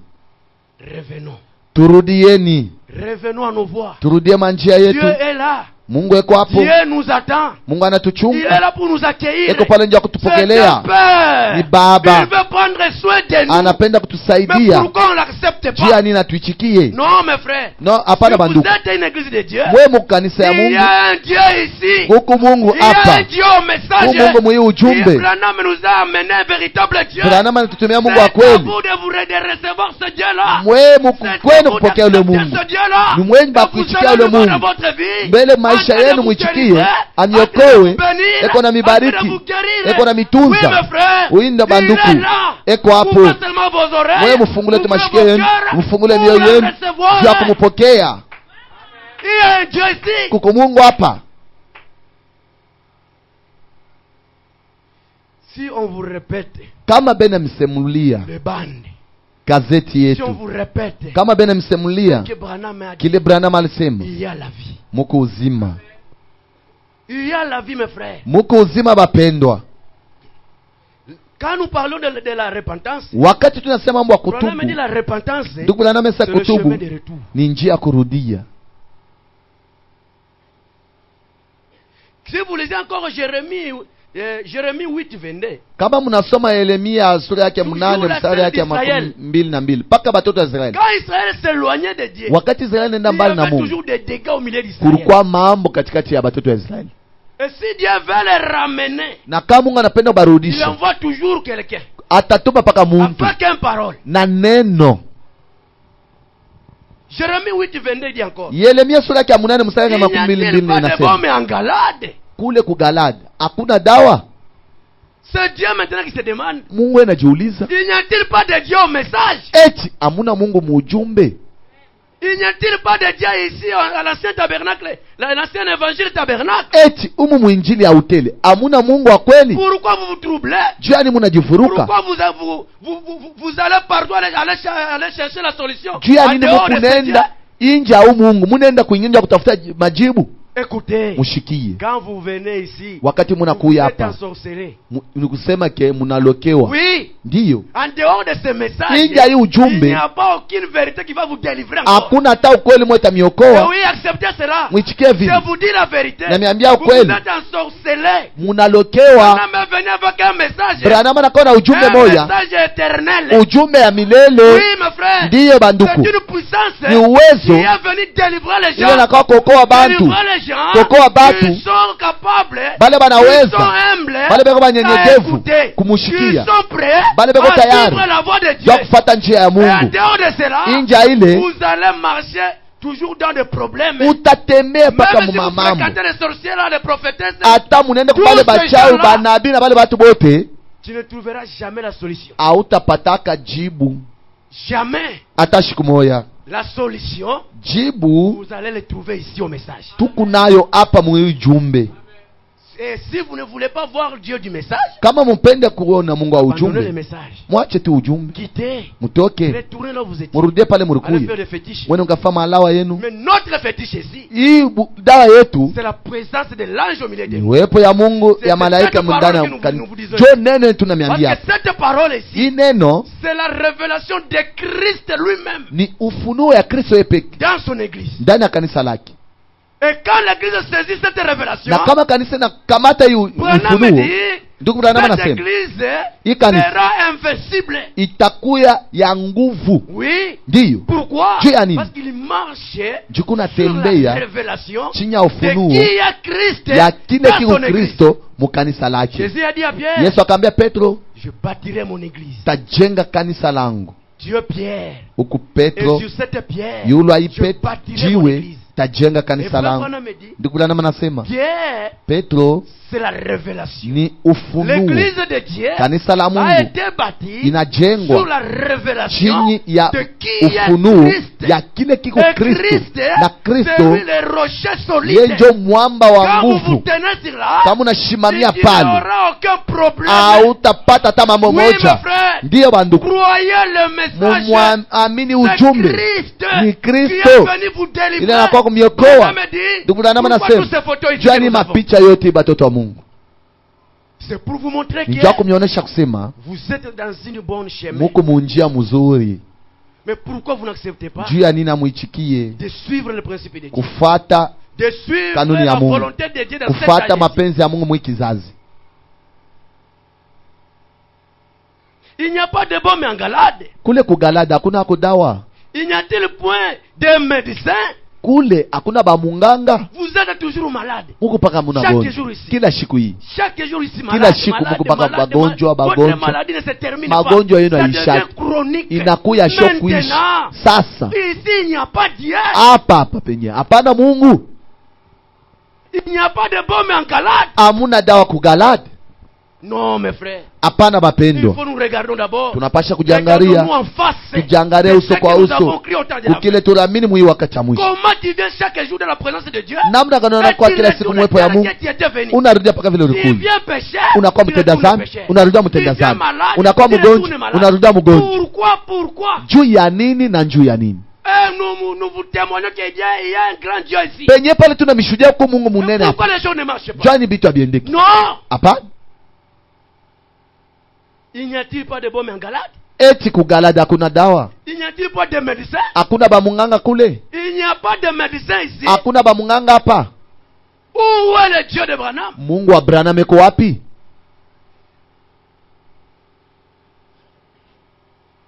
Speaker 3: Revenons.
Speaker 4: Turudieni,
Speaker 3: Revenons à nos voies.
Speaker 4: turudie manjia
Speaker 3: Dieu
Speaker 4: yetu.
Speaker 3: est là.
Speaker 4: Mungu eko hapo,
Speaker 3: Dieu nous attend.
Speaker 4: Mungu
Speaker 3: Il est
Speaker 4: anatuchunga,
Speaker 3: là pour nous accueillir.
Speaker 4: eko pale nje ya
Speaker 3: C'est un
Speaker 4: kutupokelea.
Speaker 3: père.
Speaker 4: Ni Baba.
Speaker 3: Il veut prendre soin de nous.
Speaker 4: Anapenda
Speaker 3: Mais
Speaker 4: kutusaidia.
Speaker 3: pourquoi on ne l'accepte
Speaker 4: Juu ya
Speaker 3: pas?
Speaker 4: nini atuichikie?
Speaker 3: Non, mes frères.
Speaker 4: No,
Speaker 3: Si
Speaker 4: hapana
Speaker 3: vous
Speaker 4: banduku.
Speaker 3: êtes une église de Dieu,
Speaker 4: Mwe mukanisa ya
Speaker 3: il y
Speaker 4: Mungu,
Speaker 3: a un Dieu ici.
Speaker 4: huku Mungu
Speaker 3: Il y a un
Speaker 4: hapa.
Speaker 3: Dieu au message.
Speaker 4: Mungu mwenye ujumbe.
Speaker 3: Et Branham nous a amené un véritable Dieu.
Speaker 4: Branham anatutumia Mungu
Speaker 3: C'est
Speaker 4: wa
Speaker 3: à
Speaker 4: kweli.
Speaker 3: vous de vous de recevoir ce Dieu-là.
Speaker 4: Mwe
Speaker 3: C'est
Speaker 4: mukwenu
Speaker 3: à vous
Speaker 4: kupokea ule
Speaker 3: d'accepter
Speaker 4: Mungu.
Speaker 3: ce Dieu-là.
Speaker 4: Ni mwenye
Speaker 3: Que
Speaker 4: bakuitikia
Speaker 3: vous
Speaker 4: ule
Speaker 3: allez voir
Speaker 4: Mungu.
Speaker 3: dans votre vie.
Speaker 4: Mbele maisha
Speaker 3: En train de
Speaker 4: yenu
Speaker 3: vous
Speaker 4: mwichikie,
Speaker 3: délivrer,
Speaker 4: aniokoe,
Speaker 3: en train de vous bénir,
Speaker 4: eko na
Speaker 3: en train
Speaker 4: mibariki,
Speaker 3: de vous guérir.
Speaker 4: eko na mitunza.
Speaker 3: Oui, mes frères.
Speaker 4: Uinda banduku.
Speaker 3: Il est là.
Speaker 4: Eko hapo.
Speaker 3: Ouvrez seulement vos oreilles.
Speaker 4: Mwe mufungule
Speaker 3: Ouvrez
Speaker 4: tumashike
Speaker 3: vos
Speaker 4: yenu,
Speaker 3: cœurs
Speaker 4: mufungule
Speaker 3: pour
Speaker 4: mioyo
Speaker 3: le
Speaker 4: yenu
Speaker 3: recevoir.
Speaker 4: juu ya kumupokea.
Speaker 3: Il y a un Dieu ici.
Speaker 4: Kuko Mungu hapa.
Speaker 3: Si on vous répète
Speaker 4: Kama bena msemulia
Speaker 3: les bandes,
Speaker 4: gazeti
Speaker 3: si on
Speaker 4: yetu,
Speaker 3: vous répète
Speaker 4: kama bena msemulia
Speaker 3: que Branham a dit,
Speaker 4: kile Branham alisema,
Speaker 3: il y a la vie.
Speaker 4: muko uzima,
Speaker 3: Il y a la vie, mes frères.
Speaker 4: muko uzima bapendwa.
Speaker 3: Quand nous parlons de la repentance,
Speaker 4: Wakati tunasema mambo ya
Speaker 3: Branham dit
Speaker 4: kutubu,
Speaker 3: la repentance,
Speaker 4: ndugu Branham
Speaker 3: c'est
Speaker 4: sasa
Speaker 3: le chemin
Speaker 4: kutubu
Speaker 3: de retour.
Speaker 4: ni njia ya kurudia.
Speaker 3: Si vous lisez encore Jérémie 8, 22,
Speaker 4: Kama mnasoma Yeremia sura yake
Speaker 3: Toujours
Speaker 4: 8
Speaker 3: la
Speaker 4: mstari yake ya
Speaker 3: terre d'Israël.
Speaker 4: 22 mpaka batoto wa Israeli,
Speaker 3: quand Israël s'éloignait de Dieu,
Speaker 4: wakati Israeli nenda
Speaker 3: il y
Speaker 4: mbali na
Speaker 3: avait
Speaker 4: Mungu,
Speaker 3: toujours des dégâts au milieu d'Israël.
Speaker 4: kulikuwa mambo katikati ya batoto wa Israeli,
Speaker 3: Et si Dieu veut les ramener,
Speaker 4: na kama Mungu anapenda
Speaker 3: il
Speaker 4: kubarudisha,
Speaker 3: envoie toujours quelqu'un
Speaker 4: atatuma paka muntu
Speaker 3: avec une parole.
Speaker 4: na neno.
Speaker 3: Jérémie 8, 22 dit encore,
Speaker 4: Yeremia sura yake ya 8 mstari
Speaker 3: il
Speaker 4: wa
Speaker 3: n'y a
Speaker 4: 22
Speaker 3: pas de
Speaker 4: inasema,
Speaker 3: bombe en Galade.
Speaker 4: kule kugalada hakuna dawa.
Speaker 3: C'est Dieu maintenant qui se demande,
Speaker 4: Mungu anajiuliza,
Speaker 3: il n'y a-t-il pas de Dieu au message?
Speaker 4: eti amuna Mungu muujumbe?
Speaker 3: Il n'y a-t-il pas de Dieu ici à l'ancien tabernacle, l'ancien évangile tabernacle?
Speaker 4: Eti umu mwinjili ya utele amuna Mungu wa kweli?
Speaker 3: Pourquoi vous vous troublez?
Speaker 4: Juu yani munajivuruka?
Speaker 3: Pourquoi vous allez partout aller chercher la solution?
Speaker 4: Juu ya
Speaker 3: En
Speaker 4: nini
Speaker 3: dehors de ce Dieu?
Speaker 4: mukunenda inje au Mungu, munaenda kuingia kutafuta majibu?
Speaker 3: Écoutez,
Speaker 4: Mushikie,
Speaker 3: quand vous venez ici,
Speaker 4: wakati
Speaker 3: vous
Speaker 4: munakuya
Speaker 3: êtes
Speaker 4: hapa
Speaker 3: ensorcelés.
Speaker 4: ni kusema ke munalokewa.
Speaker 3: Oui,
Speaker 4: Ndiyo,
Speaker 3: en dehors de ce message,
Speaker 4: nje ya hii
Speaker 3: il
Speaker 4: ujumbe
Speaker 3: n'y a pas aucune vérité qui va vous délivrer encore.
Speaker 4: hakuna hata ukweli mwe
Speaker 3: Et
Speaker 4: tamiokoa.
Speaker 3: oui, acceptez cela.
Speaker 4: Mwichikie vile,
Speaker 3: Je vous dis la vérité.
Speaker 4: namiambia
Speaker 3: Vous vous
Speaker 4: ukweli,
Speaker 3: êtes ensorcelés.
Speaker 4: munalokewa.
Speaker 3: Branham est venu avec un message.
Speaker 4: Branham anakuwa na ujumbe
Speaker 3: Un
Speaker 4: moja,
Speaker 3: message éternel.
Speaker 4: ujumbe ya milele.
Speaker 3: Oui, mes frères.
Speaker 4: Ndiyo
Speaker 3: C'est
Speaker 4: banduku,
Speaker 3: une puissance
Speaker 4: ni uwezo
Speaker 3: qui est venue délivrer les
Speaker 4: ile
Speaker 3: gens.
Speaker 4: nakuwa kuokoa bantu,
Speaker 3: Délivrer les gens.
Speaker 4: kuokoa batu
Speaker 3: Ils sont capables.
Speaker 4: bale
Speaker 3: Ils
Speaker 4: banaweza,
Speaker 3: sont humbles.
Speaker 4: bale beko
Speaker 3: à
Speaker 4: banyenyekevu
Speaker 3: écouter.
Speaker 4: kumushikia,
Speaker 3: Ils sont prêts
Speaker 4: bale beko
Speaker 3: à
Speaker 4: tayari
Speaker 3: suivre la voie de Dieu.
Speaker 4: jua kufata njia ya
Speaker 3: Et en
Speaker 4: Mungu.
Speaker 3: dehors de cela,
Speaker 4: Inje ya ile
Speaker 3: vous allez marcher toujours dans des problèmes.
Speaker 4: utatembea mpaka
Speaker 3: Même si vous
Speaker 4: mumamambo,
Speaker 3: fréquentez les sorciers là, les prophétesses,
Speaker 4: hata munende kubale bachawi banabii na bale batu bote,
Speaker 3: tu ne trouveras jamais la solution.
Speaker 4: hautapataka jibu.
Speaker 3: Jamais
Speaker 4: hata siku moya
Speaker 3: la solution,
Speaker 4: jibu
Speaker 3: vous allez le trouver ici au message.
Speaker 4: tuku nayo hapa mu jumbe.
Speaker 3: Et si vous ne voulez pas voir Dieu du message,
Speaker 4: Kama mpende kuona Mungu wa
Speaker 3: abandonnez le
Speaker 4: ujumbe,
Speaker 3: message.
Speaker 4: mwache tu ujumbe,
Speaker 3: Quittez.
Speaker 4: mutoke
Speaker 3: Retournez là où vous étiez.
Speaker 4: murudie pale
Speaker 3: Allez
Speaker 4: murikuye
Speaker 3: faire des fétiches.
Speaker 4: mwene ukafama alawa yenu.
Speaker 3: Mais notre fétiche ici,
Speaker 4: Dawa yetu
Speaker 3: c'est la présence de l'ange au milieu de
Speaker 4: ni
Speaker 3: nous.
Speaker 4: uwepo ya Mungu
Speaker 3: C'est
Speaker 4: ya malaika
Speaker 3: cette
Speaker 4: ndani
Speaker 3: parole
Speaker 4: ya
Speaker 3: que nous
Speaker 4: kanisa.
Speaker 3: vous disons.
Speaker 4: Jo neno
Speaker 3: Parce
Speaker 4: tunamiambia
Speaker 3: que cette parole ici,
Speaker 4: hii neno
Speaker 3: c'est la révélation de Christ lui-même
Speaker 4: ni ufunuo ya Kristo yeye pekee
Speaker 3: dans son église.
Speaker 4: ndani ya kanisa lake.
Speaker 3: Et quand l'église saisit cette révélation,
Speaker 4: Na kama kanisa na kamata hii
Speaker 3: Branham
Speaker 4: ufunuo,
Speaker 3: dit,
Speaker 4: ndugu Branham
Speaker 3: cette
Speaker 4: anasema
Speaker 3: église
Speaker 4: hii kanisa
Speaker 3: sera invincible.
Speaker 4: itakuya ya nguvu.
Speaker 3: Oui.
Speaker 4: Ndiyo
Speaker 3: Pourquoi?
Speaker 4: Juu ya nini?
Speaker 3: Parce qu'il marchait
Speaker 4: juku
Speaker 3: sur la
Speaker 4: natembea
Speaker 3: révélation
Speaker 4: chini ya
Speaker 3: de
Speaker 4: ufunuo
Speaker 3: qui est Christ
Speaker 4: ya kile
Speaker 3: dans
Speaker 4: kiko
Speaker 3: son église.
Speaker 4: Kristo mu kanisa lake.
Speaker 3: Jésus a dit à Pierre,
Speaker 4: Yesu akamwambia Petro,
Speaker 3: je bâtirai mon église.
Speaker 4: tajenga kanisa langu.
Speaker 3: Dieu Pierre.
Speaker 4: Huku
Speaker 3: Et
Speaker 4: Petro
Speaker 3: sur cette pierre,
Speaker 4: yule
Speaker 3: je
Speaker 4: aipe
Speaker 3: bâtirai mon
Speaker 4: jiwe
Speaker 3: église.
Speaker 4: tajenga
Speaker 3: Et
Speaker 4: kanisa
Speaker 3: Frère
Speaker 4: langu.
Speaker 3: Branham me dit,
Speaker 4: Ndugu Branham anasema
Speaker 3: Pierre,
Speaker 4: Petro
Speaker 3: c'est la révélation.
Speaker 4: ni ufunuo.
Speaker 3: L'église de Dieu
Speaker 4: Kanisa la
Speaker 3: a
Speaker 4: Mungu
Speaker 3: été bâtie sur
Speaker 4: inajengwa
Speaker 3: la révélation
Speaker 4: chini ya
Speaker 3: de qui est
Speaker 4: ufunuo
Speaker 3: Christ.
Speaker 4: ya kile kiko
Speaker 3: Et
Speaker 4: Kristo,
Speaker 3: Christ,
Speaker 4: na
Speaker 3: c'est
Speaker 4: Kristo
Speaker 3: lui le rocher
Speaker 4: yeye
Speaker 3: solide.
Speaker 4: ndio mwamba wa
Speaker 3: Quand vous vous
Speaker 4: nguvu.
Speaker 3: tenez sur là,
Speaker 4: Kama unashimamia
Speaker 3: il n'y
Speaker 4: pale
Speaker 3: aura aucun problème.
Speaker 4: hautapata hata mambo
Speaker 3: Oui, mes
Speaker 4: moja.
Speaker 3: frères,
Speaker 4: Ndiyo banduku,
Speaker 3: croyez le message.
Speaker 4: mumwamini
Speaker 3: C'est
Speaker 4: ujumbe
Speaker 3: Christ
Speaker 4: ni
Speaker 3: qui
Speaker 4: Kristo
Speaker 3: est venu vous délivrer.
Speaker 4: ile anakuwa kumiokoa.
Speaker 3: Branham dit,
Speaker 4: Ndugu Branham
Speaker 3: pourquoi
Speaker 4: anasema
Speaker 3: toutes ces photos ici
Speaker 4: jua
Speaker 3: que
Speaker 4: ni
Speaker 3: nous avons?
Speaker 4: mapicha yote batoto wa Mungu
Speaker 3: C'est pour vous montrer
Speaker 4: ni
Speaker 3: que
Speaker 4: jua kumionesha kusema
Speaker 3: vous êtes dans une bonne chemin.
Speaker 4: muko munjia mzuri.
Speaker 3: Mais pourquoi vous n'acceptez pas
Speaker 4: Juu ya nini amuichikie
Speaker 3: de suivre le principe de Dieu,
Speaker 4: kufata
Speaker 3: de suivre
Speaker 4: kanuni ya
Speaker 3: la
Speaker 4: Mungu,
Speaker 3: volonté de Dieu dans cette
Speaker 4: kufata
Speaker 3: agency?
Speaker 4: mapenzi ya Mungu mwikizazi.
Speaker 3: Il n'y a pas de baume en Galade.
Speaker 4: Kule kugalada hakuna kudawa,
Speaker 3: Il n'y a-t-il point de médecin?
Speaker 4: kule hakuna bamunganga,
Speaker 3: Vous êtes toujours malade.
Speaker 4: muko paka
Speaker 3: Chaque
Speaker 4: munagonjwa
Speaker 3: jour ici.
Speaker 4: kila siku hii.
Speaker 3: Chaque jour ici
Speaker 4: Kila
Speaker 3: malade.
Speaker 4: siku
Speaker 3: malade,
Speaker 4: muko paka
Speaker 3: malade,
Speaker 4: bagonjwa,
Speaker 3: malade.
Speaker 4: bagonjwa.
Speaker 3: Votre maladie ne se termine
Speaker 4: Magonjwa
Speaker 3: pas.
Speaker 4: yenu
Speaker 3: Ça
Speaker 4: haishaki.
Speaker 3: devient chronique.
Speaker 4: Inakuya sho kuishi.
Speaker 3: Maintenant,
Speaker 4: Sasa
Speaker 3: ici il n'y a pas Dieu.
Speaker 4: hapa penye hapana Mungu,
Speaker 3: Il n'y a pas de baume en Galade.
Speaker 4: hamuna dawa kugalada.
Speaker 3: Non, mes frères.
Speaker 4: Hapana
Speaker 3: Il
Speaker 4: bapendwa,
Speaker 3: faut nous regarder d'abord.
Speaker 4: tunapasha
Speaker 3: Regardons-nous
Speaker 4: kujiangalia,
Speaker 3: en face.
Speaker 4: tujiangalie
Speaker 3: C'est
Speaker 4: uso
Speaker 3: ce
Speaker 4: kwa
Speaker 3: que nous
Speaker 4: uso
Speaker 3: avons crié au temps de la
Speaker 4: kukile tunaamini mwi wakati wa mwisho.
Speaker 3: Comment tu viens chaque jour dans la présence de Dieu?
Speaker 4: Namna gani unakuwa kila siku mwepo ya Mungu,
Speaker 3: Tu étais venu.
Speaker 4: unarudia mpaka vile
Speaker 3: Tu
Speaker 4: ulikuwa,
Speaker 3: viens pécher.
Speaker 4: unakuwa
Speaker 3: tu
Speaker 4: mtenda
Speaker 3: retournes
Speaker 4: dhambi,
Speaker 3: pécher.
Speaker 4: unarudia
Speaker 3: Tu
Speaker 4: mtenda
Speaker 3: viens
Speaker 4: dhambi,
Speaker 3: malade,
Speaker 4: unakuwa
Speaker 3: tu retournes
Speaker 4: mgonjwa,
Speaker 3: malade.
Speaker 4: unarudia mgonjwa.
Speaker 3: Pourquoi?
Speaker 4: Juu ya nini na juu ya nini?
Speaker 3: Nous vous témoignons qu'il y a un grand Dieu ici.
Speaker 4: Penye pale tuna mishuhudia kwa Mungu munene
Speaker 3: Pourquoi
Speaker 4: hapa.
Speaker 3: les choses ne marchent pas?
Speaker 4: Jani bitu abiendeki.
Speaker 3: Non.
Speaker 4: Hapana.
Speaker 3: Il n'y a-t-il pas de baume en Galade?
Speaker 4: Eti kugalada hakuna dawa,
Speaker 3: Il n'y a-t-il pas de médecin?
Speaker 4: hakuna bamunganga kule,
Speaker 3: Il n'y a pas de médecin ici.
Speaker 4: hakuna bamunganga hapa.
Speaker 3: Où est le Dieu de Branham?
Speaker 4: Mungu wa Branham eko wapi?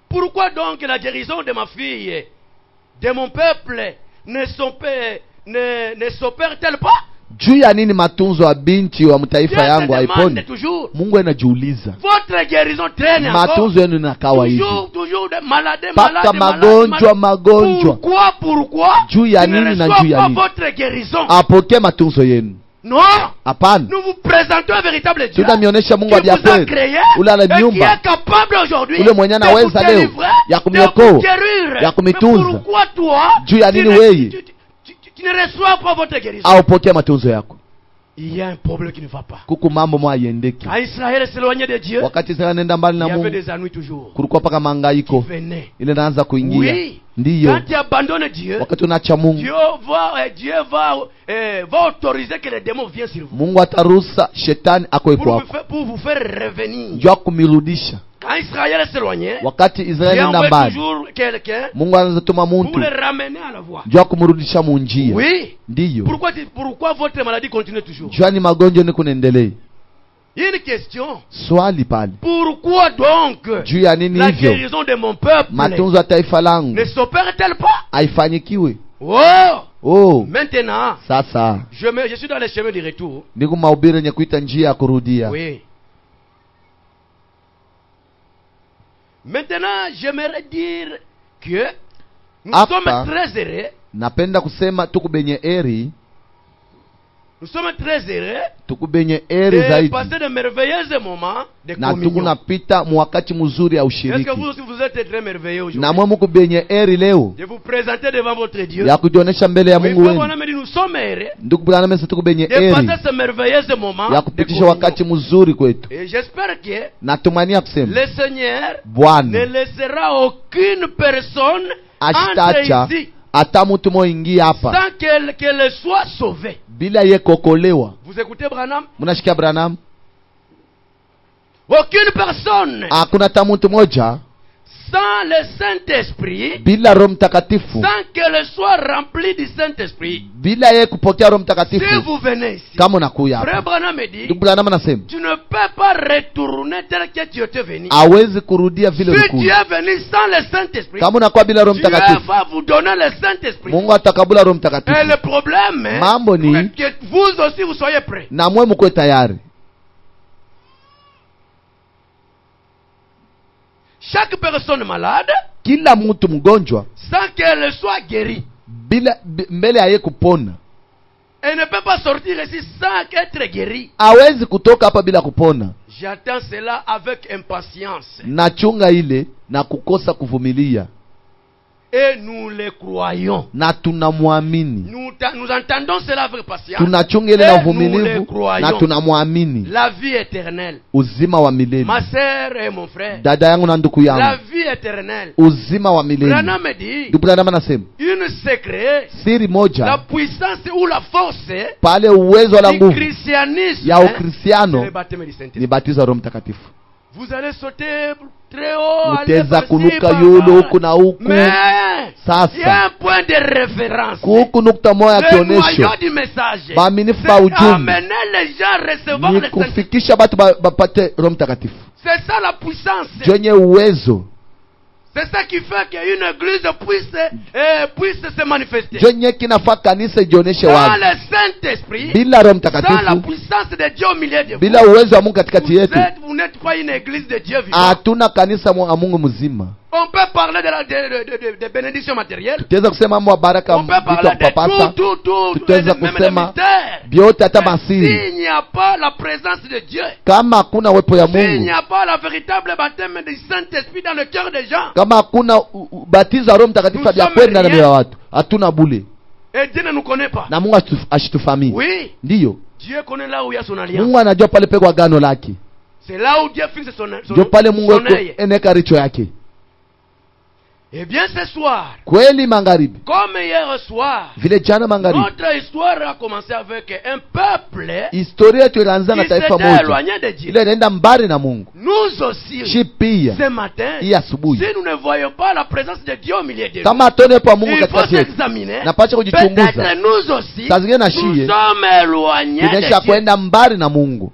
Speaker 3: Pourquoi donc la guérison de ma fille, de mon peuple, ne s'opère-t-elle pas?
Speaker 4: Juu ya nini matunzo ya binti wa mtaifa
Speaker 3: Dieu
Speaker 4: yangu
Speaker 3: se demande
Speaker 4: haiponi?
Speaker 3: toujours.
Speaker 4: Mungu anajiuliza,
Speaker 3: Votre guérison traîne encore.
Speaker 4: matunzo yenu inakawa hivi
Speaker 3: Toujours de malade,
Speaker 4: mpaka magonjwa.
Speaker 3: Pourquoi?
Speaker 4: Juu ya
Speaker 3: Tu ne
Speaker 4: nini na
Speaker 3: reçois
Speaker 4: juu ya
Speaker 3: pas
Speaker 4: nini?
Speaker 3: votre guérison.
Speaker 4: Apokee matunzo yenu.
Speaker 3: Non.
Speaker 4: Hapana,
Speaker 3: Nous vous présentons un véritable Dieu
Speaker 4: tunamionyesha Mungu
Speaker 3: qui vous a
Speaker 4: aliyakweli,
Speaker 3: créé
Speaker 4: ule ala
Speaker 3: et qui
Speaker 4: nyumba,
Speaker 3: est capable aujourd'hui
Speaker 4: ule mwenye
Speaker 3: de
Speaker 4: anaweza
Speaker 3: vous
Speaker 4: leo
Speaker 3: délivrer,
Speaker 4: ya
Speaker 3: de
Speaker 4: kumiokoa,
Speaker 3: vous guérir.
Speaker 4: ya kumitunza.
Speaker 3: Mais pourquoi toi,
Speaker 4: Juu ya
Speaker 3: tu
Speaker 4: nini
Speaker 3: ne-
Speaker 4: wewe
Speaker 3: tu ne reçois pas votre guérison?
Speaker 4: aupokee matunzo yako?
Speaker 3: Il y a un problème qui ne va pas.
Speaker 4: Kuku mambo mwa yendeki.
Speaker 3: Quand Israël s'éloignait de Dieu,
Speaker 4: Wakati Israeli nenda mbali
Speaker 3: il
Speaker 4: na
Speaker 3: y avait
Speaker 4: Mungu,
Speaker 3: des ennuis toujours.
Speaker 4: kulikuwa paka mangaiko
Speaker 3: Venez.
Speaker 4: ile naanza kuingia.
Speaker 3: Oui.
Speaker 4: Ndiyo,
Speaker 3: Quand tu abandonnes Dieu,
Speaker 4: wakati unaacha Mungu,
Speaker 3: Dieu va autoriser que les démons viennent sur vous
Speaker 4: Mungu ataruhusa shetani akwepo hapo
Speaker 3: pour vous faire revenir.
Speaker 4: jua kumirudisha.
Speaker 3: Quand Israël s'éloignait,
Speaker 4: Wakati Israeli
Speaker 3: Dieu
Speaker 4: nenda
Speaker 3: envoie
Speaker 4: mbali,
Speaker 3: toujours quelqu'un
Speaker 4: Mungu anaanza tuma
Speaker 3: pour
Speaker 4: muntu
Speaker 3: le ramener à la voie.
Speaker 4: jua kumrudisha munjia.
Speaker 3: Oui.
Speaker 4: Ndiyo,
Speaker 3: Pourquoi votre maladie continue toujours?
Speaker 4: jua ni magonjwa ni kunaendelea.
Speaker 3: Une question.
Speaker 4: Swali pale,
Speaker 3: Pourquoi donc
Speaker 4: juu ya nini
Speaker 3: la
Speaker 4: hivyo
Speaker 3: guérison de mon peuple
Speaker 4: matunzo ya taifa langu
Speaker 3: ne s'opère-t-elle pas?
Speaker 4: haifanyikiwe?
Speaker 3: Oh! Maintenant,
Speaker 4: Sasa
Speaker 3: je suis dans les chemins du retour.
Speaker 4: niko mahubiri yenye kuita njia ya kurudia.
Speaker 3: Oui. Maintenant, j'aimerais dire que nous
Speaker 4: Apa.
Speaker 3: sommes très heureux
Speaker 4: Napenda kusema tuku benye eri
Speaker 3: Nous sommes très heureux
Speaker 4: tukubenye eri
Speaker 3: de
Speaker 4: zaidi
Speaker 3: passer de merveilleux moments de
Speaker 4: na
Speaker 3: communion.
Speaker 4: tukunapita mwakati mzuri ya
Speaker 3: Est-ce
Speaker 4: ushiriki.
Speaker 3: que vous aussi vous êtes très merveilleux aujourd'hui?
Speaker 4: Na mwe mukubenye eri leo
Speaker 3: De vous présenter devant votre Dieu.
Speaker 4: ya kujionesha mbele ya
Speaker 3: Oui,
Speaker 4: Mungu
Speaker 3: Frère
Speaker 4: wenu.
Speaker 3: Branham dit, nous sommes heureux
Speaker 4: Ndugu Branham amesema tukubenye
Speaker 3: de
Speaker 4: eri
Speaker 3: passer ce merveilleux moment
Speaker 4: ya
Speaker 3: de
Speaker 4: kupitisha
Speaker 3: communion.
Speaker 4: wakati mzuri kwetu.
Speaker 3: Et j'espère que
Speaker 4: Natumania kusema
Speaker 3: le Seigneur ne
Speaker 4: Bwana
Speaker 3: laissera aucune personne
Speaker 4: ashitacha
Speaker 3: entrer ici
Speaker 4: hata mtu moingia hapa
Speaker 3: sans qu'elle soit sauvée.
Speaker 4: bila ye kokolewa.
Speaker 3: Vous écoutez Branham?
Speaker 4: Mnashikia Branham?
Speaker 3: Aucune personne
Speaker 4: Hakuna hata mtu moja
Speaker 3: sans le Saint-Esprit,
Speaker 4: bila Roho Mtakatifu,
Speaker 3: sans qu'elle soit remplie du Saint-Esprit.
Speaker 4: bila ye kupokea Roho
Speaker 3: Si
Speaker 4: Mtakatifu.
Speaker 3: vous venez ici,
Speaker 4: Kama unakuya
Speaker 3: Frère
Speaker 4: hapa,
Speaker 3: Branham me dit,
Speaker 4: ndugu Branham anasema
Speaker 3: tu ne peux pas retourner tel que tu étais venu.
Speaker 4: hawezi kurudia vile
Speaker 3: Si tu
Speaker 4: ulikuwa.
Speaker 3: es venu sans le Saint-Esprit,
Speaker 4: Kama unakuwa bila Roho
Speaker 3: Dieu
Speaker 4: Mtakatifu,
Speaker 3: va vous donner le Saint-Esprit.
Speaker 4: Mungu atakabula Roho
Speaker 3: Et
Speaker 4: Mtakatifu.
Speaker 3: le problème est
Speaker 4: Mambo ni
Speaker 3: que vous aussi vous soyez prêts.
Speaker 4: na mwe mkwe tayari.
Speaker 3: Chaque personne malade,
Speaker 4: Kila mtu mgonjwa
Speaker 3: sans qu'elle soit guérie,
Speaker 4: mbele ya ye kupona,
Speaker 3: elle ne peut pas sortir ici sans être guérie.
Speaker 4: hawezi kutoka hapa bila kupona.
Speaker 3: J'attends cela avec impatience.
Speaker 4: Nachunga ile na kukosa kuvumilia,
Speaker 3: Et nous le croyons.
Speaker 4: na tunamwamini.
Speaker 3: Nous entendons cela avec patience.
Speaker 4: Tunachunga ile na
Speaker 3: Et nous le
Speaker 4: uvumilivu na
Speaker 3: croyons.
Speaker 4: tunamwamini
Speaker 3: La vie éternelle.
Speaker 4: uzima wa milele.
Speaker 3: Ma sœur et mon frère.
Speaker 4: Dada yangu na ndugu
Speaker 3: La
Speaker 4: yangu,
Speaker 3: vie éternelle.
Speaker 4: uzima wa milele.
Speaker 3: Branham me dit,
Speaker 4: Ndugu Branham anasema
Speaker 3: une secret,
Speaker 4: siri
Speaker 3: la
Speaker 4: moja
Speaker 3: puissance ou la force
Speaker 4: pale, uwezo wala
Speaker 3: du
Speaker 4: nguvu
Speaker 3: christianisme,
Speaker 4: ya
Speaker 3: c'est
Speaker 4: ukristiano
Speaker 3: le baptême du
Speaker 4: ni
Speaker 3: Saint-Esprit.
Speaker 4: batizo wa Roho Mtakatifu.
Speaker 3: Vous allez sauter très haut, aller
Speaker 4: Muteza
Speaker 3: par-ci,
Speaker 4: kunuka
Speaker 3: par-là.
Speaker 4: yulu huku na huku.
Speaker 3: Mais il y a
Speaker 4: Sasa
Speaker 3: un point de référence.
Speaker 4: kuku nukta moja ya
Speaker 3: Le
Speaker 4: kionesho
Speaker 3: noyau du message,
Speaker 4: maaminifu ba
Speaker 3: c'est
Speaker 4: ujumbe
Speaker 3: amener les gens à recevoir
Speaker 4: ni
Speaker 3: le Saint-Esprit.
Speaker 4: kufikisha batu bapate Roho Mtakatifu.
Speaker 3: C'est ça la puissance.
Speaker 4: Jonye uwezo,
Speaker 3: C'est ça qui fait qu'une église puisse se manifester.
Speaker 4: jonye kinafaa kanisa ijioneshe
Speaker 3: Sans
Speaker 4: wazi.
Speaker 3: le Saint-Esprit,
Speaker 4: Bila Roho
Speaker 3: sans la
Speaker 4: Mtakatifu,
Speaker 3: puissance de Dieu au milieu de vous,
Speaker 4: bila uwezo wa Mungu katikati yetu,
Speaker 3: vous n'êtes pas une église de Dieu vivant.
Speaker 4: hatuna kanisa wa Mungu mzima.
Speaker 3: On peut parler de bénédiction matérielle.
Speaker 4: Tutaweza kusema mambo ya baraka,
Speaker 3: On peut
Speaker 4: vitu
Speaker 3: parler
Speaker 4: ya kupapasa,
Speaker 3: de tout,
Speaker 4: tutaweza
Speaker 3: même les
Speaker 4: kusema
Speaker 3: mystères.
Speaker 4: vyote, hata
Speaker 3: Mais
Speaker 4: masiri.
Speaker 3: s'il n'y a pas la présence de Dieu,
Speaker 4: Kama hakuna uwepo ya
Speaker 3: s'il n'y
Speaker 4: Mungu,
Speaker 3: a pas la véritable baptême du Saint-Esprit dans le cœur des gens,
Speaker 4: kama hakuna ubatizo wa Roho Mtakatifu ya kweli ndani ya watu, hatuna bule,
Speaker 3: et Dieu ne nous connaît pas.
Speaker 4: na Mungu ashitufamii.
Speaker 3: Oui,
Speaker 4: Ndiyo,
Speaker 3: Dieu connaît là où il y a son alliance.
Speaker 4: Mungu anajua pale peko agano lake,
Speaker 3: C'est là où Dieu fixe son
Speaker 4: ndio pale Mungu
Speaker 3: œil.
Speaker 4: eneka richo yake.
Speaker 3: Eh bien, ce soir,
Speaker 4: Kweli magharibi,
Speaker 3: comme hier soir,
Speaker 4: vile jana magharibi,
Speaker 3: notre histoire a commencé avec un peuple
Speaker 4: historia yetu ilianza na
Speaker 3: qui
Speaker 4: taifa
Speaker 3: s'était
Speaker 4: moja
Speaker 3: éloigné de Dieu.
Speaker 4: ile inaenda mbali na Mungu.
Speaker 3: Nous aussi,
Speaker 4: Shi pia
Speaker 3: ce matin,
Speaker 4: hii asubuhi,
Speaker 3: si nous ne voyons pas la présence de Dieu au milieu de nous,
Speaker 4: kama atone pa Mungu
Speaker 3: il faut
Speaker 4: katikati yetu,
Speaker 3: s'examiner.
Speaker 4: napasha kujichunguza.
Speaker 3: Peut-être nous aussi,
Speaker 4: Saa zingine na
Speaker 3: nous
Speaker 4: shie
Speaker 3: sommes éloignés
Speaker 4: tunaisha
Speaker 3: de Dieu.
Speaker 4: kwenda mbali na Mungu.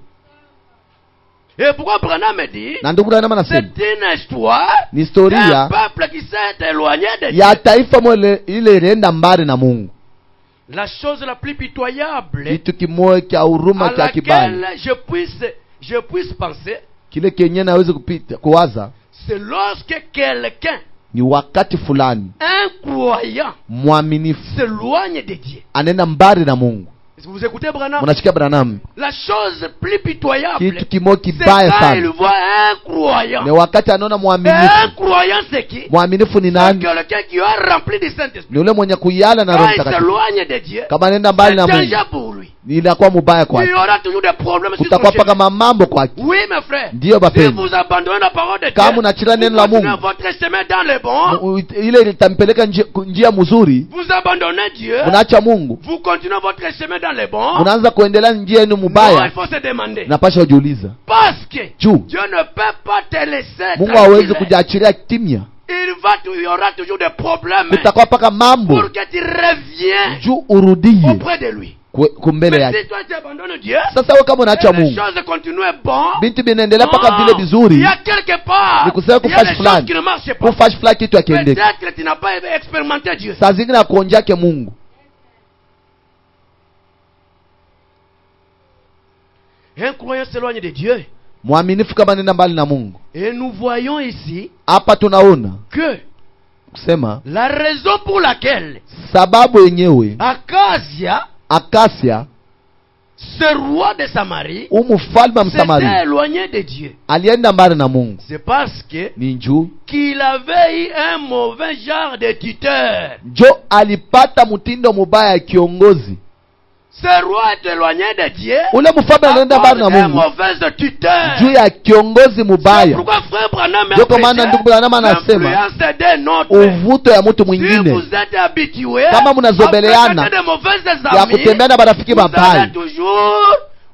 Speaker 3: Et pourquoi Branham me dit,
Speaker 4: Na ndugu Branham
Speaker 3: c'est
Speaker 4: anasema
Speaker 3: une histoire
Speaker 4: ni
Speaker 3: d'un
Speaker 4: historia
Speaker 3: peuple qui s'est éloigné de Dieu.
Speaker 4: ya taifa moja ile ilienda mbali na Mungu.
Speaker 3: La chose la plus pitoyable
Speaker 4: Kitu kimoja cha huruma
Speaker 3: à
Speaker 4: cha kibali
Speaker 3: laquelle je puisse penser,
Speaker 4: kile kenye naweza kupita kuwaza
Speaker 3: c'est lorsque quelqu'un,
Speaker 4: ni wakati fulani
Speaker 3: un croyant,
Speaker 4: mwaminifu
Speaker 3: s'éloigne de Dieu.
Speaker 4: anaenda mbali na Mungu.
Speaker 3: Est-ce que vous écoutez Branham?
Speaker 4: Mnasikia Branham?
Speaker 3: La chose plus pitoyable,
Speaker 4: Kitu kimoja
Speaker 3: c'est
Speaker 4: kibaya
Speaker 3: quand il
Speaker 4: sana
Speaker 3: voit un croyant.
Speaker 4: ni wakati anaona
Speaker 3: Et un
Speaker 4: mwaminifu.
Speaker 3: croyant, c'est qui?
Speaker 4: Mwaminifu ni
Speaker 3: C'est
Speaker 4: nani?
Speaker 3: quelqu'un qui est rempli du Saint-Esprit.
Speaker 4: Ni ule mwenye kuyala na
Speaker 3: Quand
Speaker 4: Roho
Speaker 3: il
Speaker 4: Mtakatifu.
Speaker 3: s'éloigne de Dieu,
Speaker 4: Kama anaenda mbali na
Speaker 3: c'est
Speaker 4: Mungu,
Speaker 3: danger pour lui.
Speaker 4: inakuwa mubaya
Speaker 3: Il y
Speaker 4: kwake,
Speaker 3: aura toujours des problèmes sur son
Speaker 4: kutakuwa
Speaker 3: chemin.
Speaker 4: paka mambo kwake.
Speaker 3: Oui, mes frères.
Speaker 4: Ndiyo
Speaker 3: Si
Speaker 4: bapeni,
Speaker 3: vous abandonnez la parole de Dieu,
Speaker 4: kama unachila neno la
Speaker 3: vous continuez
Speaker 4: Mungu,
Speaker 3: votre chemin dans le bon,
Speaker 4: ile itampeleka njia mzuri.
Speaker 3: vous abandonnez Dieu,
Speaker 4: Unaacha Mungu,
Speaker 3: vous continuez votre chemin dans le bon,
Speaker 4: unaanza kuendelea njia yenu
Speaker 3: non, il
Speaker 4: mubaya.
Speaker 3: faut se demander.
Speaker 4: Napasha kujiuliza,
Speaker 3: Parce que
Speaker 4: juu
Speaker 3: Dieu ne peut pas te laisser
Speaker 4: Mungu hawezi
Speaker 3: tranquille.
Speaker 4: kujiachilia kimya,
Speaker 3: Il y aura toujours des problèmes
Speaker 4: kutakuwa paka mambo
Speaker 3: pour que tu reviens
Speaker 4: juu urudie
Speaker 3: auprès de lui.
Speaker 4: kumbele
Speaker 3: Mais
Speaker 4: yake.
Speaker 3: si toi tu abandonnes Dieu,
Speaker 4: Sasa wewe kama unaacha
Speaker 3: et les
Speaker 4: Mungu,
Speaker 3: choses continuent bon,
Speaker 4: binti binaendelea paka vile
Speaker 3: il
Speaker 4: vizuri,
Speaker 3: y a quelque part,
Speaker 4: ni kusema
Speaker 3: il y a
Speaker 4: kufashi
Speaker 3: des choses
Speaker 4: fulani,
Speaker 3: qui ne marchent pas.
Speaker 4: kufashi fulani kitu akiendeka.
Speaker 3: Peut-être que tu n'as pas expérimenté Dieu.
Speaker 4: Saa zingine akuonjake Mungu.
Speaker 3: Un croyant s'éloigne de Dieu.
Speaker 4: Mwaminifu kama nenda mbali na Mungu.
Speaker 3: Et nous voyons ici
Speaker 4: Hapa tunaona
Speaker 3: que
Speaker 4: kusema
Speaker 3: la raison pour laquelle
Speaker 4: sababu yenyewe
Speaker 3: Acacia
Speaker 4: Akasia
Speaker 3: Ce roi de Samarie
Speaker 4: Mfalme wa
Speaker 3: s'était
Speaker 4: Msamaria
Speaker 3: éloigné de Dieu.
Speaker 4: alienda mbali na Mungu.
Speaker 3: C'est parce que
Speaker 4: Ni njuu
Speaker 3: qu'il avait eu un mauvais genre de tuteur.
Speaker 4: njo alipata mtindo mubaya ya kiongozi.
Speaker 3: Ce roi est éloigné de Dieu.
Speaker 4: Ule mfalme alienda mbali na
Speaker 3: Un
Speaker 4: Mungu
Speaker 3: mauvais tuteur.
Speaker 4: juu ya kiongozi
Speaker 3: C'est
Speaker 4: mubaya.
Speaker 3: pourquoi frère Branham
Speaker 4: Ndio kwa maana ndugu Branham anasema
Speaker 3: l'influence d'un autre.
Speaker 4: uvuto ya mtu
Speaker 3: Si
Speaker 4: mwingine
Speaker 3: vous êtes habitué
Speaker 4: kama mnazobeleana
Speaker 3: à fréquenter de mauvaises
Speaker 4: ya
Speaker 3: amies,
Speaker 4: kutembea na marafiki mabaya,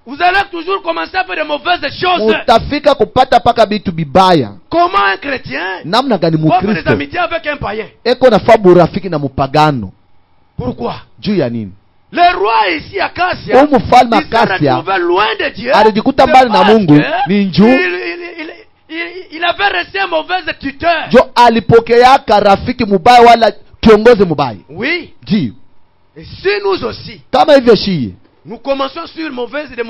Speaker 3: vous allez toujours commencer à faire de mauvaises choses.
Speaker 4: utafika kupata paka vitu bibaya.
Speaker 3: Comment un chrétien
Speaker 4: Namna gani
Speaker 3: peut faire des
Speaker 4: Mkristo
Speaker 3: amitiés avec un païen?
Speaker 4: eko nafaa burafiki na mpagano?
Speaker 3: Pourquoi?
Speaker 4: Juu ya nini?
Speaker 3: Le roi ici Acacia,
Speaker 4: Huyu mfalme
Speaker 3: il s'est
Speaker 4: Acacia
Speaker 3: retrouvé loin de Dieu.
Speaker 4: alijikuta mbali na
Speaker 3: parce
Speaker 4: Mungu.
Speaker 3: que
Speaker 4: Ni njuu
Speaker 3: il avait reçu un mauvais tuteur.
Speaker 4: jo alipokeaka rafiki mubaya wala kiongozi mubaya.
Speaker 3: Oui.
Speaker 4: Ji
Speaker 3: Et si nous aussi,
Speaker 4: kama hivyo shie
Speaker 3: nous commençons sur des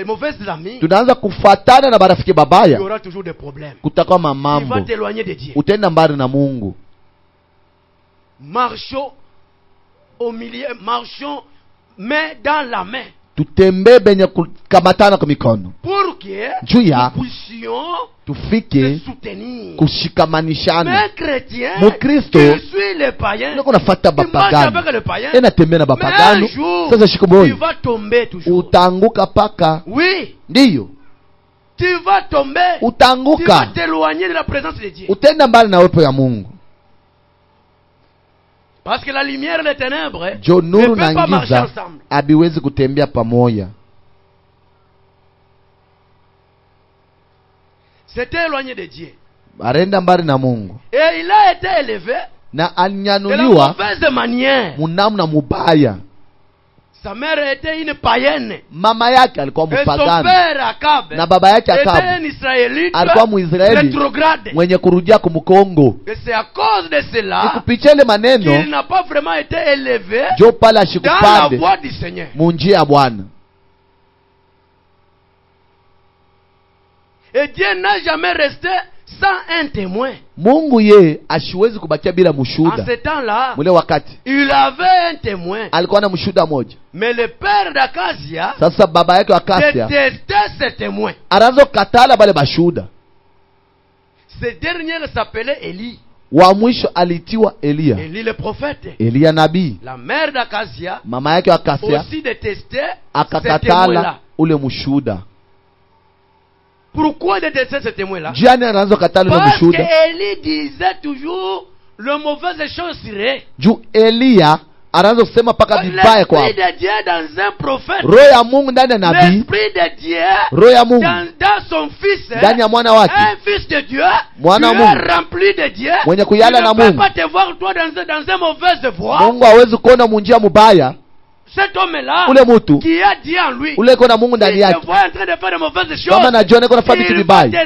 Speaker 3: mauvaises amies,
Speaker 4: tunaanza kufuatana na marafiki
Speaker 3: il y
Speaker 4: babaya,
Speaker 3: aura toujours des problèmes.
Speaker 4: kutakuwa
Speaker 3: Il va
Speaker 4: mambo,
Speaker 3: t'éloigner de Dieu.
Speaker 4: utaenda mbali na Mungu.
Speaker 3: Marchons au milieu, marchons main dans la main,
Speaker 4: Tutembee benye kukamatana kwa mikono
Speaker 3: pour que
Speaker 4: juu ya
Speaker 3: nous puissions se
Speaker 4: tufike
Speaker 3: soutenir. Mais
Speaker 4: kushikamanishana.
Speaker 3: un chrétien
Speaker 4: Mkristo
Speaker 3: qui suit les païens,
Speaker 4: niko nafuata
Speaker 3: qui marche
Speaker 4: bapagano,
Speaker 3: avec le païen,
Speaker 4: enatembea na
Speaker 3: mais un
Speaker 4: bapagano.
Speaker 3: jour,
Speaker 4: Sasa siku
Speaker 3: tu
Speaker 4: moja
Speaker 3: vas tomber toujours.
Speaker 4: utaanguka paka,
Speaker 3: Oui,
Speaker 4: ndiyo
Speaker 3: tu vas tomber. Tu vas
Speaker 4: utaanguka,
Speaker 3: t'éloigner de la présence de Dieu.
Speaker 4: utaenda mbali na uwepo ya Mungu.
Speaker 3: Parce que la lumière et les ténèbres
Speaker 4: Jo
Speaker 3: ne
Speaker 4: nuru
Speaker 3: peuvent
Speaker 4: na
Speaker 3: pas marcher
Speaker 4: giza
Speaker 3: ensemble.
Speaker 4: habiwezi kutembea pamoja.
Speaker 3: C'était éloigné de Dieu.
Speaker 4: Arenda mbali na Mungu
Speaker 3: Et il a été élevé
Speaker 4: na
Speaker 3: de la
Speaker 4: alinyanyuliwa
Speaker 3: mauvaise manière.
Speaker 4: munamna mubaya.
Speaker 3: Sa mère était une païenne.
Speaker 4: Mama yake alikuwa
Speaker 3: Et son
Speaker 4: mpagano
Speaker 3: père Akab
Speaker 4: na baba yake
Speaker 3: était
Speaker 4: Akabu
Speaker 3: un Israélite
Speaker 4: alikuwa Mwisraeli
Speaker 3: rétrograde.
Speaker 4: mwenye kurudia kumkongo.
Speaker 3: Et c'est à cause de
Speaker 4: Ni
Speaker 3: cela
Speaker 4: kupitia ile
Speaker 3: qu'il
Speaker 4: maneno
Speaker 3: n'a pas vraiment été élevé
Speaker 4: jo pale
Speaker 3: dans la
Speaker 4: ashikupande
Speaker 3: voie du Seigneur.
Speaker 4: munjia ya Bwana.
Speaker 3: Et Dieu n'a jamais resté sans un témoin.
Speaker 4: Mungu ye ashiwezi kubakia bila
Speaker 3: En
Speaker 4: mshuhuda.
Speaker 3: ce temps-là,
Speaker 4: Mule wakati
Speaker 3: il avait un témoin.
Speaker 4: alikuwa na mshuhuda moja.
Speaker 3: Mais le père d'Acacia
Speaker 4: Sasa baba yake Akasia
Speaker 3: détestait ce témoin.
Speaker 4: anaanza katala bale bashuhuda.
Speaker 3: Ce dernier s'appelait Élie.
Speaker 4: Wa mwisho alitiwa Elia.
Speaker 3: Élie le prophète.
Speaker 4: Elia nabii.
Speaker 3: La mère d'Acacia
Speaker 4: Mama yake Akasia
Speaker 3: aussi détestait ce
Speaker 4: akakatala
Speaker 3: témoin-là.
Speaker 4: ule mshuhuda.
Speaker 3: Pourquoi il détestait ce témoin-là?
Speaker 4: Jiani anaanza katala ule
Speaker 3: Parce
Speaker 4: mshuhuda
Speaker 3: que Élie disait toujours le mauvais chose serait.
Speaker 4: juu Elia anaanza kusema paka vibaya kwa
Speaker 3: L'esprit de Dieu dans un prophète.
Speaker 4: roho ya Mungu ndani ya nabii,
Speaker 3: L'esprit de Dieu
Speaker 4: roho ya Mungu
Speaker 3: dans son fils.
Speaker 4: ndani ya mwana wake,
Speaker 3: Un fils de Dieu.
Speaker 4: Mwana wa
Speaker 3: Tu es
Speaker 4: Mungu
Speaker 3: rempli de Dieu.
Speaker 4: mwenye
Speaker 3: Tu
Speaker 4: kuyala na
Speaker 3: ne peux
Speaker 4: Mungu.
Speaker 3: pas te voir toi dans un mauvaise voie.
Speaker 4: Mungu hawezi kuona munjia mubaya.
Speaker 3: Cet homme-là
Speaker 4: Ule mutu
Speaker 3: qui a dit en lui,
Speaker 4: ule iko na Mungu ndani
Speaker 3: il
Speaker 4: yake,
Speaker 3: te voit en train de faire de mauvaises
Speaker 4: kama
Speaker 3: choses,
Speaker 4: najua niko nafanya vitu
Speaker 3: il va te
Speaker 4: vibaya,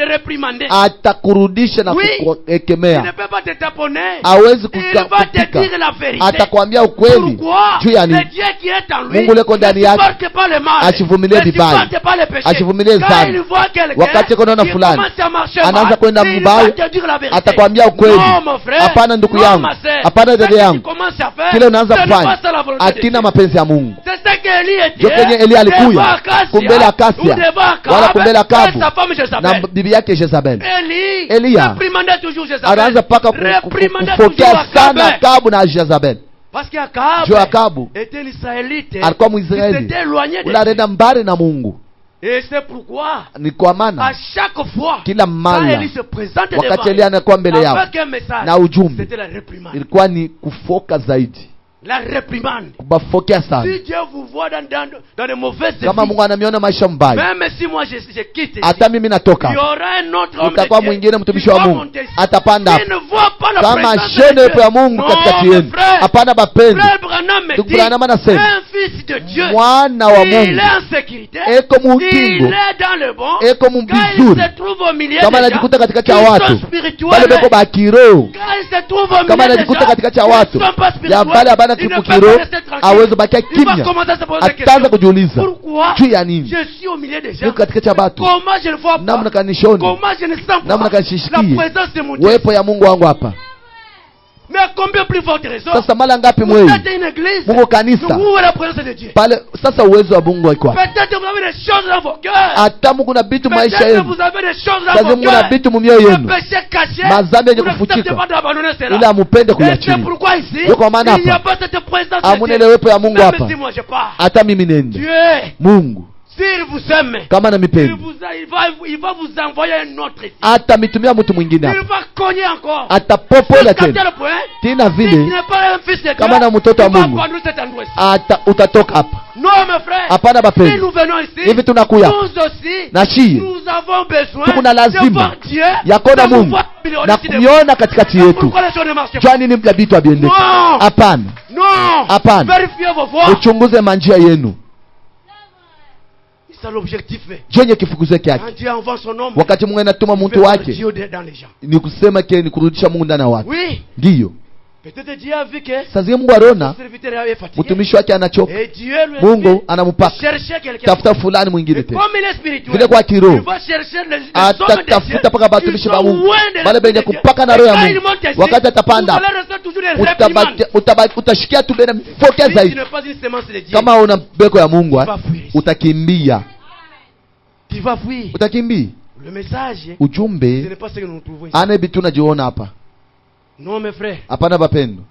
Speaker 3: réprimander.
Speaker 4: atakurudisha na
Speaker 3: Oui. Il ne
Speaker 4: kukuekemea.
Speaker 3: peut pas te taponner.
Speaker 4: Hawezi
Speaker 3: Il va te
Speaker 4: kukutika,
Speaker 3: dire la vérité.
Speaker 4: atakwambia ukweli.
Speaker 3: Pourquoi?
Speaker 4: Juu ya
Speaker 3: Le
Speaker 4: nini?
Speaker 3: Dieu qui est en lui
Speaker 4: Mungu leko ndani
Speaker 3: ne
Speaker 4: yake,
Speaker 3: supporte pas le mal,
Speaker 4: asivumilie
Speaker 3: ne
Speaker 4: vibaya,
Speaker 3: supporte pas le péché.
Speaker 4: asivumilie
Speaker 3: Quand
Speaker 4: dhambi.
Speaker 3: il voit quelqu'un
Speaker 4: Wakati kunaona
Speaker 3: qui
Speaker 4: fulani
Speaker 3: commence à marcher
Speaker 4: anaanza
Speaker 3: mal,
Speaker 4: kwenda
Speaker 3: il
Speaker 4: mbaya,
Speaker 3: va te dire la vérité.
Speaker 4: atakwambia ukweli.
Speaker 3: Non, mon frère.
Speaker 4: Hapana ndugu
Speaker 3: Non,
Speaker 4: yangu,
Speaker 3: ma sœur.
Speaker 4: hapana
Speaker 3: Ce
Speaker 4: dada
Speaker 3: que tu
Speaker 4: yangu,
Speaker 3: commences à faire,
Speaker 4: kile unaanza
Speaker 3: ce n'est
Speaker 4: kufanya
Speaker 3: pas ça la volonté de
Speaker 4: akina
Speaker 3: Dieu.
Speaker 4: mapenzi ya Mungu.
Speaker 3: C'est ce qu'Élie
Speaker 4: Jo
Speaker 3: était
Speaker 4: kenye Elia alikuya
Speaker 3: devant Acacia,
Speaker 4: kumbele Akasia,
Speaker 3: ou devant Akab,
Speaker 4: wala kumbele Akabu,
Speaker 3: et sa femme
Speaker 4: na
Speaker 3: Jézabel.
Speaker 4: bibi yake Jezabel.
Speaker 3: Élie
Speaker 4: Elia
Speaker 3: réprimandait toujours Jézabel.
Speaker 4: anaanza paka
Speaker 3: Réprimandait
Speaker 4: kufokea
Speaker 3: toujours
Speaker 4: sana
Speaker 3: Akab.
Speaker 4: Akabu na Jezabel.
Speaker 3: Parce qu'Akab
Speaker 4: Jo Akabu
Speaker 3: était un Israélite.
Speaker 4: alikuwa
Speaker 3: Il
Speaker 4: Mwisraeli
Speaker 3: s'était éloigné de
Speaker 4: ule
Speaker 3: Dieu.
Speaker 4: anaenda mbali na Mungu.
Speaker 3: Et c'est pourquoi
Speaker 4: Ni kwa
Speaker 3: à
Speaker 4: maana
Speaker 3: chaque fois
Speaker 4: kila
Speaker 3: quand
Speaker 4: mara
Speaker 3: Élie se présente
Speaker 4: wakati Elia
Speaker 3: devant
Speaker 4: anakuwa mbele yao
Speaker 3: avec un message,
Speaker 4: na ujumbe,
Speaker 3: c'était la réprimande.
Speaker 4: ilikuwa ni kufoka zaidi,
Speaker 3: La réprimande.
Speaker 4: kubafokea sana.
Speaker 3: Si Dieu vous voit dans de mauvaises
Speaker 4: Kama
Speaker 3: vies,
Speaker 4: Mungu anamiona maisha mbaya,
Speaker 3: même si moi je quitte ici,
Speaker 4: hata mimi
Speaker 3: il y
Speaker 4: natoka,
Speaker 3: aura un autre homme de
Speaker 4: utakuwa
Speaker 3: Dieu
Speaker 4: mwingine
Speaker 3: qui
Speaker 4: mtumishi wa
Speaker 3: va
Speaker 4: Mungu
Speaker 3: monter ici.
Speaker 4: atapanda
Speaker 3: Il
Speaker 4: hapo.
Speaker 3: ne voit pas la
Speaker 4: Kama
Speaker 3: présence
Speaker 4: shene
Speaker 3: de
Speaker 4: yepo ya
Speaker 3: Dieu.
Speaker 4: Mungu
Speaker 3: Non,
Speaker 4: katikati
Speaker 3: mes
Speaker 4: yenu,
Speaker 3: frères.
Speaker 4: hapana bapenzi.
Speaker 3: Frère Branham me
Speaker 4: Ndugu
Speaker 3: dit,
Speaker 4: Branham anasema
Speaker 3: un fils de Dieu,
Speaker 4: mwana wa
Speaker 3: il est
Speaker 4: Mungu
Speaker 3: en sécurité,
Speaker 4: eko
Speaker 3: il
Speaker 4: mukingo,
Speaker 3: est dans le bon,
Speaker 4: eko
Speaker 3: quand il
Speaker 4: mvizuri.
Speaker 3: se trouve au milieu
Speaker 4: Kama
Speaker 3: des gens
Speaker 4: anajikuta katikati
Speaker 3: qui
Speaker 4: ya
Speaker 3: sont
Speaker 4: watu bale
Speaker 3: spirituels,
Speaker 4: beko bakiroho,
Speaker 3: quand il se trouve au
Speaker 4: kama
Speaker 3: milieu des
Speaker 4: anajikuta
Speaker 3: gens
Speaker 4: katikati ya
Speaker 3: qui
Speaker 4: watu
Speaker 3: ne sont pas
Speaker 4: ya
Speaker 3: spirituels,
Speaker 4: bale abana
Speaker 3: il ne
Speaker 4: kipu
Speaker 3: peut
Speaker 4: kiroho,
Speaker 3: pas rester tranquille.
Speaker 4: aweze bakia
Speaker 3: Il va
Speaker 4: kimya,
Speaker 3: commencer à se poser des
Speaker 4: ataanza
Speaker 3: questions.
Speaker 4: kujiuliza
Speaker 3: Pourquoi
Speaker 4: juu ya nini
Speaker 3: je suis au milieu des gens?
Speaker 4: niko katikati ya watu,
Speaker 3: Comment je ne vois pas?
Speaker 4: namna kanishoni,
Speaker 3: Comment je ne sens
Speaker 4: namna
Speaker 3: pas la
Speaker 4: kanishisikie
Speaker 3: présence de mon Dieu?
Speaker 4: uwepo ya Mungu wangu hapa.
Speaker 3: Mais Mais combien plus forte raison?
Speaker 4: Sasa mara ngapi
Speaker 3: Vous
Speaker 4: mwei
Speaker 3: êtes une église.
Speaker 4: Mungu kanisa
Speaker 3: Où est la présence de Dieu?
Speaker 4: pale? Sasa uwezo wa Mungu iko wapi?
Speaker 3: Peut-être vous avez des choses dans vos cœurs.
Speaker 4: Hata Mungu na vitu maisha
Speaker 3: Peut-être
Speaker 4: yenu,
Speaker 3: vous avez des choses dans
Speaker 4: kazi
Speaker 3: vos
Speaker 4: Mungu na
Speaker 3: cœurs.
Speaker 4: vitu mumioyo
Speaker 3: Le
Speaker 4: yenu,
Speaker 3: péché caché.
Speaker 4: mazambi yenye
Speaker 3: Vous n'acceptez
Speaker 4: kufuchika,
Speaker 3: pas d'abandonner
Speaker 4: ili
Speaker 3: cela.
Speaker 4: amupende
Speaker 3: Et c'est
Speaker 4: kuyachini.
Speaker 3: pourquoi ici,
Speaker 4: Ndio kwa maana
Speaker 3: il n'y a
Speaker 4: hapa
Speaker 3: pas cette présence de
Speaker 4: amuna ile
Speaker 3: Dieu.
Speaker 4: wepo ya Mungu
Speaker 3: Même
Speaker 4: hapa.
Speaker 3: si moi je pars.
Speaker 4: Hata mimi nende,
Speaker 3: Dieu,
Speaker 4: Mungu
Speaker 3: s'il vous aime,
Speaker 4: kama na
Speaker 3: il
Speaker 4: mipendo,
Speaker 3: va vous envoyer un autre ici.
Speaker 4: atamitumia mtu mwingine
Speaker 3: Il
Speaker 4: hapa,
Speaker 3: va cogner encore.
Speaker 4: atapopola
Speaker 3: Jusqu'à
Speaker 4: tena
Speaker 3: tel point,
Speaker 4: tena
Speaker 3: si tu
Speaker 4: vile
Speaker 3: n'es pas un fils de
Speaker 4: kama na
Speaker 3: Dieu,
Speaker 4: mtoto wa
Speaker 3: tu vas
Speaker 4: Mungu
Speaker 3: prendre cet endroit ici.
Speaker 4: utatoka hapa.
Speaker 3: Non, mes frères.
Speaker 4: Hapana
Speaker 3: Si
Speaker 4: bapendo,
Speaker 3: nous venons ici,
Speaker 4: hivi tunakuya
Speaker 3: nous aussi,
Speaker 4: na shie
Speaker 3: nous avons besoin
Speaker 4: tuko na
Speaker 3: de
Speaker 4: lazima
Speaker 3: voir Dieu,
Speaker 4: ya kuona
Speaker 3: de nous
Speaker 4: Mungu
Speaker 3: voir millionner
Speaker 4: na
Speaker 3: ici de-
Speaker 4: kumiona katikati yetu.
Speaker 3: Pourquoi les choses ne marchent pas?
Speaker 4: Jua nini vya vitu haviendeki?
Speaker 3: Non.
Speaker 4: Hapana,
Speaker 3: Non.
Speaker 4: hapana.
Speaker 3: Vérifiez vos voies.
Speaker 4: Uchunguze manjia yenu,
Speaker 3: C'est l'objectif.
Speaker 4: jenye kifukuzo kyake.
Speaker 3: Quand Dieu envoie son homme,
Speaker 4: Wakati Mungu anatuma
Speaker 3: il fait
Speaker 4: mtu
Speaker 3: voir
Speaker 4: wake,
Speaker 3: Dieu dans les gens.
Speaker 4: ni kusema ke ni kurudisha Mungu ndani ya watu.
Speaker 3: Oui.
Speaker 4: Ndiyo
Speaker 3: Peut-être Dieu a vu que
Speaker 4: sasa zile Mungu aliona
Speaker 3: son serviteur est fatigué.
Speaker 4: mtumishi wake anachoka,
Speaker 3: Et Dieu lui a
Speaker 4: Mungu
Speaker 3: dit,
Speaker 4: anampaka
Speaker 3: chercher quelqu'un.
Speaker 4: tafuta fulani mwingine
Speaker 3: Et
Speaker 4: tena.
Speaker 3: comme il est spirituel,
Speaker 4: Vile kwa kiroho,
Speaker 3: il va chercher les hommes de
Speaker 4: atatafuta mpaka
Speaker 3: Dieu
Speaker 4: batumishi
Speaker 3: qui
Speaker 4: ba
Speaker 3: sont
Speaker 4: Mungu
Speaker 3: loin de
Speaker 4: wale benye
Speaker 3: l'esprit de Dieu.
Speaker 4: kupaka na
Speaker 3: Et
Speaker 4: roho ya
Speaker 3: quand il
Speaker 4: Mungu.
Speaker 3: monte ici,
Speaker 4: Wakati
Speaker 3: vous
Speaker 4: atapanda
Speaker 3: allez rester toujours des réprimandes.
Speaker 4: utashikia tu bena mfoke
Speaker 3: Si tu
Speaker 4: zaidi.
Speaker 3: n'es pas une sémence de Dieu,
Speaker 4: Kama una mbeko ya Mungu
Speaker 3: tu vas fuir ici.
Speaker 4: utakimbia,
Speaker 3: Tu vas fuir.
Speaker 4: utakimbia.
Speaker 3: Le message, ce
Speaker 4: Ujumbe
Speaker 3: n'est pas ce que nous trouvons ici.
Speaker 4: ana bitu najiona hapa.
Speaker 3: Non, mes frères.
Speaker 4: Hapana bapendo,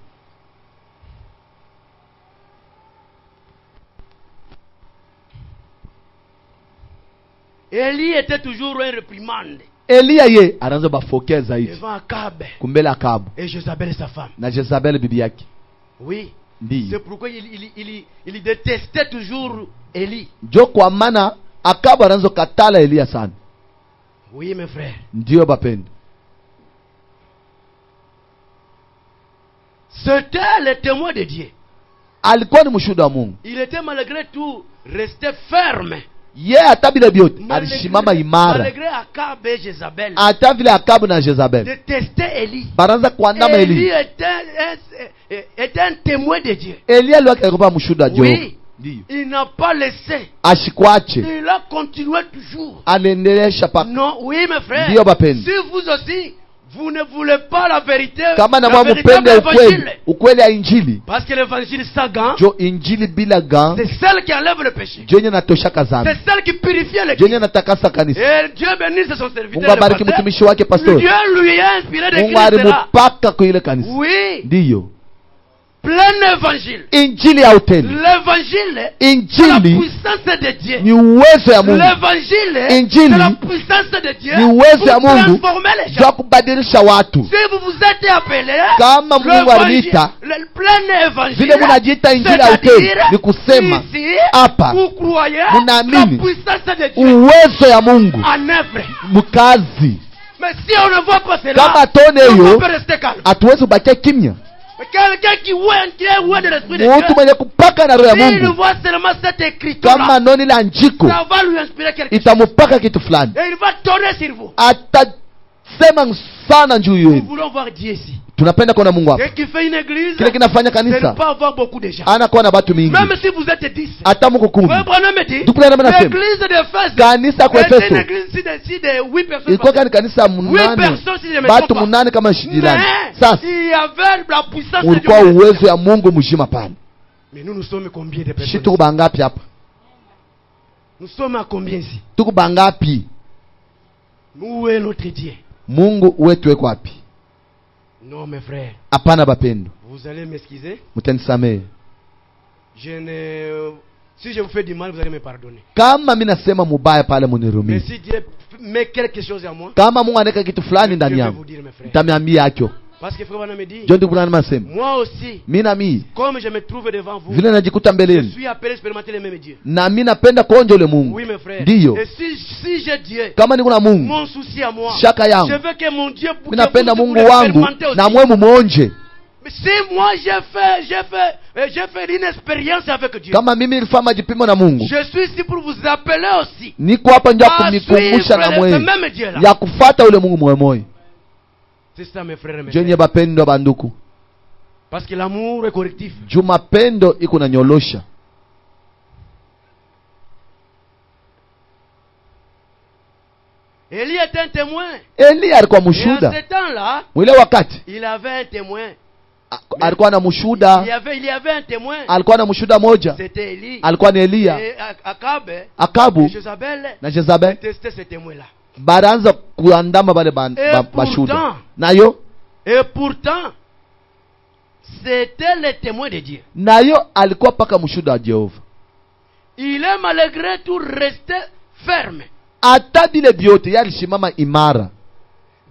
Speaker 3: Élie était toujours un réprimande
Speaker 4: Eliya ye anaanza bafoke zaidi
Speaker 3: devant Akab
Speaker 4: kumbele Akabu
Speaker 3: et Jézabel sa femme.
Speaker 4: na Jezabel bibi yake.
Speaker 3: Oui. C'est
Speaker 4: Ndiyo
Speaker 3: pourquoi il détestait toujours Élie.
Speaker 4: njo kwa maana Akabu anaanza katala Eliya sana.
Speaker 3: Oui, mes frères.
Speaker 4: Ndiyo bapendo,
Speaker 3: C'était le témoin de Dieu.
Speaker 4: alikuwa ni mshuhuda wa Mungu.
Speaker 3: Il était malgré tout resté ferme.
Speaker 4: Ye hata vile vyote alisimama imara,
Speaker 3: Malgré Akab et Jézabel.
Speaker 4: hata vile Akabu na Jezabel
Speaker 3: Détestait Élie.
Speaker 4: banaanza kuandama
Speaker 3: Élie
Speaker 4: Eliya.
Speaker 3: était un témoin de Dieu.
Speaker 4: Eliya lwake alikuwa mshuhuda wa Jehova.
Speaker 3: Oui.
Speaker 4: Ndiyo
Speaker 3: Il n'a pas laissé.
Speaker 4: ashikwache,
Speaker 3: Il a continué toujours.
Speaker 4: anaendelesha paka.
Speaker 3: Non, oui, mes frères.
Speaker 4: Ndiyo bapendo,
Speaker 3: Si vous aussi, vous ne voulez pas la vérité,
Speaker 4: kama na
Speaker 3: la
Speaker 4: mwa
Speaker 3: véritable
Speaker 4: mpende ukweli,
Speaker 3: évangile.
Speaker 4: ukweli ya injili,
Speaker 3: Parce que l'évangile sans gants,
Speaker 4: jo injili bila gan
Speaker 3: c'est celle qui enlève le péché.
Speaker 4: jenye natoshaka zambi,
Speaker 3: C'est celle qui purifie le
Speaker 4: jenye natakasa kanisa.
Speaker 3: Et Dieu bénisse son serviteur.
Speaker 4: Mungu
Speaker 3: le
Speaker 4: abariki
Speaker 3: pasteur.
Speaker 4: mtumishi wake pastor.
Speaker 3: Dieu lui a inspiré
Speaker 4: Mungu
Speaker 3: d'écrire cela.
Speaker 4: alimupaka kwa ile kanisa.
Speaker 3: Oui,
Speaker 4: Ndiyo
Speaker 3: plein évangile.
Speaker 4: injili ya utendo,
Speaker 3: L'évangile, c'est la
Speaker 4: injili
Speaker 3: puissance de Dieu.
Speaker 4: ni uwezo ya Mungu,
Speaker 3: L'évangile,
Speaker 4: Injili
Speaker 3: c'est la puissance de Dieu
Speaker 4: ni uwezo ya
Speaker 3: pour
Speaker 4: Mungu
Speaker 3: transformer les
Speaker 4: jwa
Speaker 3: gens.
Speaker 4: kubadilisha watu.
Speaker 3: Si vous vous êtes appelé,
Speaker 4: Kama Mungu aliniita,
Speaker 3: le plein évangile,
Speaker 4: vile munajiita injili ya utendo,
Speaker 3: c'est-à-dire,
Speaker 4: ni kusema
Speaker 3: ici,
Speaker 4: hapa
Speaker 3: vous croyez
Speaker 4: munaamini
Speaker 3: la puissance de Dieu
Speaker 4: uwezo ya Mungu
Speaker 3: en œuvre.
Speaker 4: mkazi.
Speaker 3: Mais si on ne voit pas cela,
Speaker 4: Kama tone
Speaker 3: on
Speaker 4: hiyo
Speaker 3: peut rester calme.
Speaker 4: hatuwezi kubakia kimya.
Speaker 3: Mais quelqu'un qui est oué de l'esprit de
Speaker 4: Mtu
Speaker 3: Dieu,
Speaker 4: mwenye kupaka na roho ya
Speaker 3: s'il
Speaker 4: Mungu,
Speaker 3: voit seulement cette écriture-là,
Speaker 4: kama noni la njiko
Speaker 3: ça va lui inspirer quelque chose.
Speaker 4: itamupaka kitu fulani,
Speaker 3: Et il va tourner sur vous.
Speaker 4: atasema sana juu
Speaker 3: Nous
Speaker 4: yenu.
Speaker 3: voulons voir Dieu ici.
Speaker 4: Tunapenda kuona Mungu hapa.
Speaker 3: Et qui fait une église,
Speaker 4: Kile kinafanya
Speaker 3: c'est ne
Speaker 4: kanisa
Speaker 3: pas avoir beaucoup de gens.
Speaker 4: anakuwa na batu mingi,
Speaker 3: Même si vous êtes 10.
Speaker 4: hata muko kumi.
Speaker 3: Frère Branham me dit,
Speaker 4: Ndugu Branham anasema,
Speaker 3: l'église d'Éphèse
Speaker 4: kanisa kwa
Speaker 3: était une
Speaker 4: Efeso
Speaker 3: église si de 8 personnes.
Speaker 4: ilikuwa kani kanisa
Speaker 3: 8
Speaker 4: munane,
Speaker 3: personnes si je ne me
Speaker 4: batu
Speaker 3: trompe pas.
Speaker 4: munane kama shidilani.
Speaker 3: Mais
Speaker 4: Sasa
Speaker 3: il y avait la puissance de
Speaker 4: ulikuwa
Speaker 3: Dieu.
Speaker 4: uwezo ya Mungu mzima pale.
Speaker 3: Mais nous sommes combien de
Speaker 4: Shi
Speaker 3: personnes?
Speaker 4: tuko bangapi hapa?
Speaker 3: Nous sommes à combien ici?
Speaker 4: Tuko bangapi?
Speaker 3: Où est notre Dieu?
Speaker 4: Mungu wetu weko wapi?
Speaker 3: Non, mes frères,
Speaker 4: Hapana bapendo,
Speaker 3: vous allez m'excuser.
Speaker 4: mtanisamehe
Speaker 3: Si je vous fais du mal, vous allez me pardonner.
Speaker 4: kama mimi nasema mubaya pale,
Speaker 3: Mais
Speaker 4: munirumie.
Speaker 3: si Dieu met quelque chose à moi,
Speaker 4: Kama Mungu anaweka kitu fulani
Speaker 3: je
Speaker 4: ndani
Speaker 3: vais
Speaker 4: yangu,
Speaker 3: vous dire, mes frères.
Speaker 4: nitamiambia acho.
Speaker 3: Parce que frère Branham me dit,
Speaker 4: Ndio ndugu Branham anasema,
Speaker 3: moi aussi,
Speaker 4: mimi na mimi
Speaker 3: comme je me trouve devant vous,
Speaker 4: vile najikuta mbele
Speaker 3: je
Speaker 4: yenu,
Speaker 3: suis appelé à expérimenter les mêmes dieux.
Speaker 4: na mimi napenda kuonja ule Mungu.
Speaker 3: Oui, mes frères.
Speaker 4: Ndiyo.
Speaker 3: Et si j'ai Dieu,
Speaker 4: Kama niko na Mungu,
Speaker 3: mon souci à moi,
Speaker 4: shaka
Speaker 3: je
Speaker 4: yangu,
Speaker 3: veux que mon Dieu
Speaker 4: mimi napenda
Speaker 3: vous
Speaker 4: Mungu
Speaker 3: le
Speaker 4: wangu
Speaker 3: expérimenter aussi.
Speaker 4: na mwe mumonje.
Speaker 3: Mais si moi j'ai fait une expérience avec Dieu,
Speaker 4: Kama mimi nilifanya majipimo na Mungu,
Speaker 3: je suis ici pour vous appeler aussi
Speaker 4: niko hapa ndio
Speaker 3: à
Speaker 4: kunikumbusha na
Speaker 3: suivre ce
Speaker 4: mwe
Speaker 3: même Dieu là.
Speaker 4: ya kufata ule Mungu mwe moyo.
Speaker 3: C'est ça, mes frères et mes
Speaker 4: Jenye
Speaker 3: sœurs.
Speaker 4: bapendo banduku,
Speaker 3: Parce que l'amour est correctif.
Speaker 4: juu mapendo iko na nyolosha.
Speaker 3: Élie était un témoin.
Speaker 4: Eliya alikuwa
Speaker 3: Et à
Speaker 4: mshuhuda
Speaker 3: ce temps-là,
Speaker 4: mwile wakati,
Speaker 3: il avait un témoin
Speaker 4: alikuwa na
Speaker 3: Il
Speaker 4: mshuhuda,
Speaker 3: y avait un témoin.
Speaker 4: alikuwa na mshuhuda moja,
Speaker 3: C'était Élie.
Speaker 4: alikuwa ni Eliya.
Speaker 3: Et Akabe et
Speaker 4: Akabu
Speaker 3: Jézabel
Speaker 4: na Jezabel
Speaker 3: détestaient ce témoin-là.
Speaker 4: baraanza kuandama bale bashuda
Speaker 3: pourtant,
Speaker 4: nayo
Speaker 3: Et pourtant, c'était le témoin de Dieu.
Speaker 4: nayo alikuwa paka mshuhuda wa Jehova.
Speaker 3: Il est malgré tout resté ferme.
Speaker 4: Hata bile vyote yalishimama imara.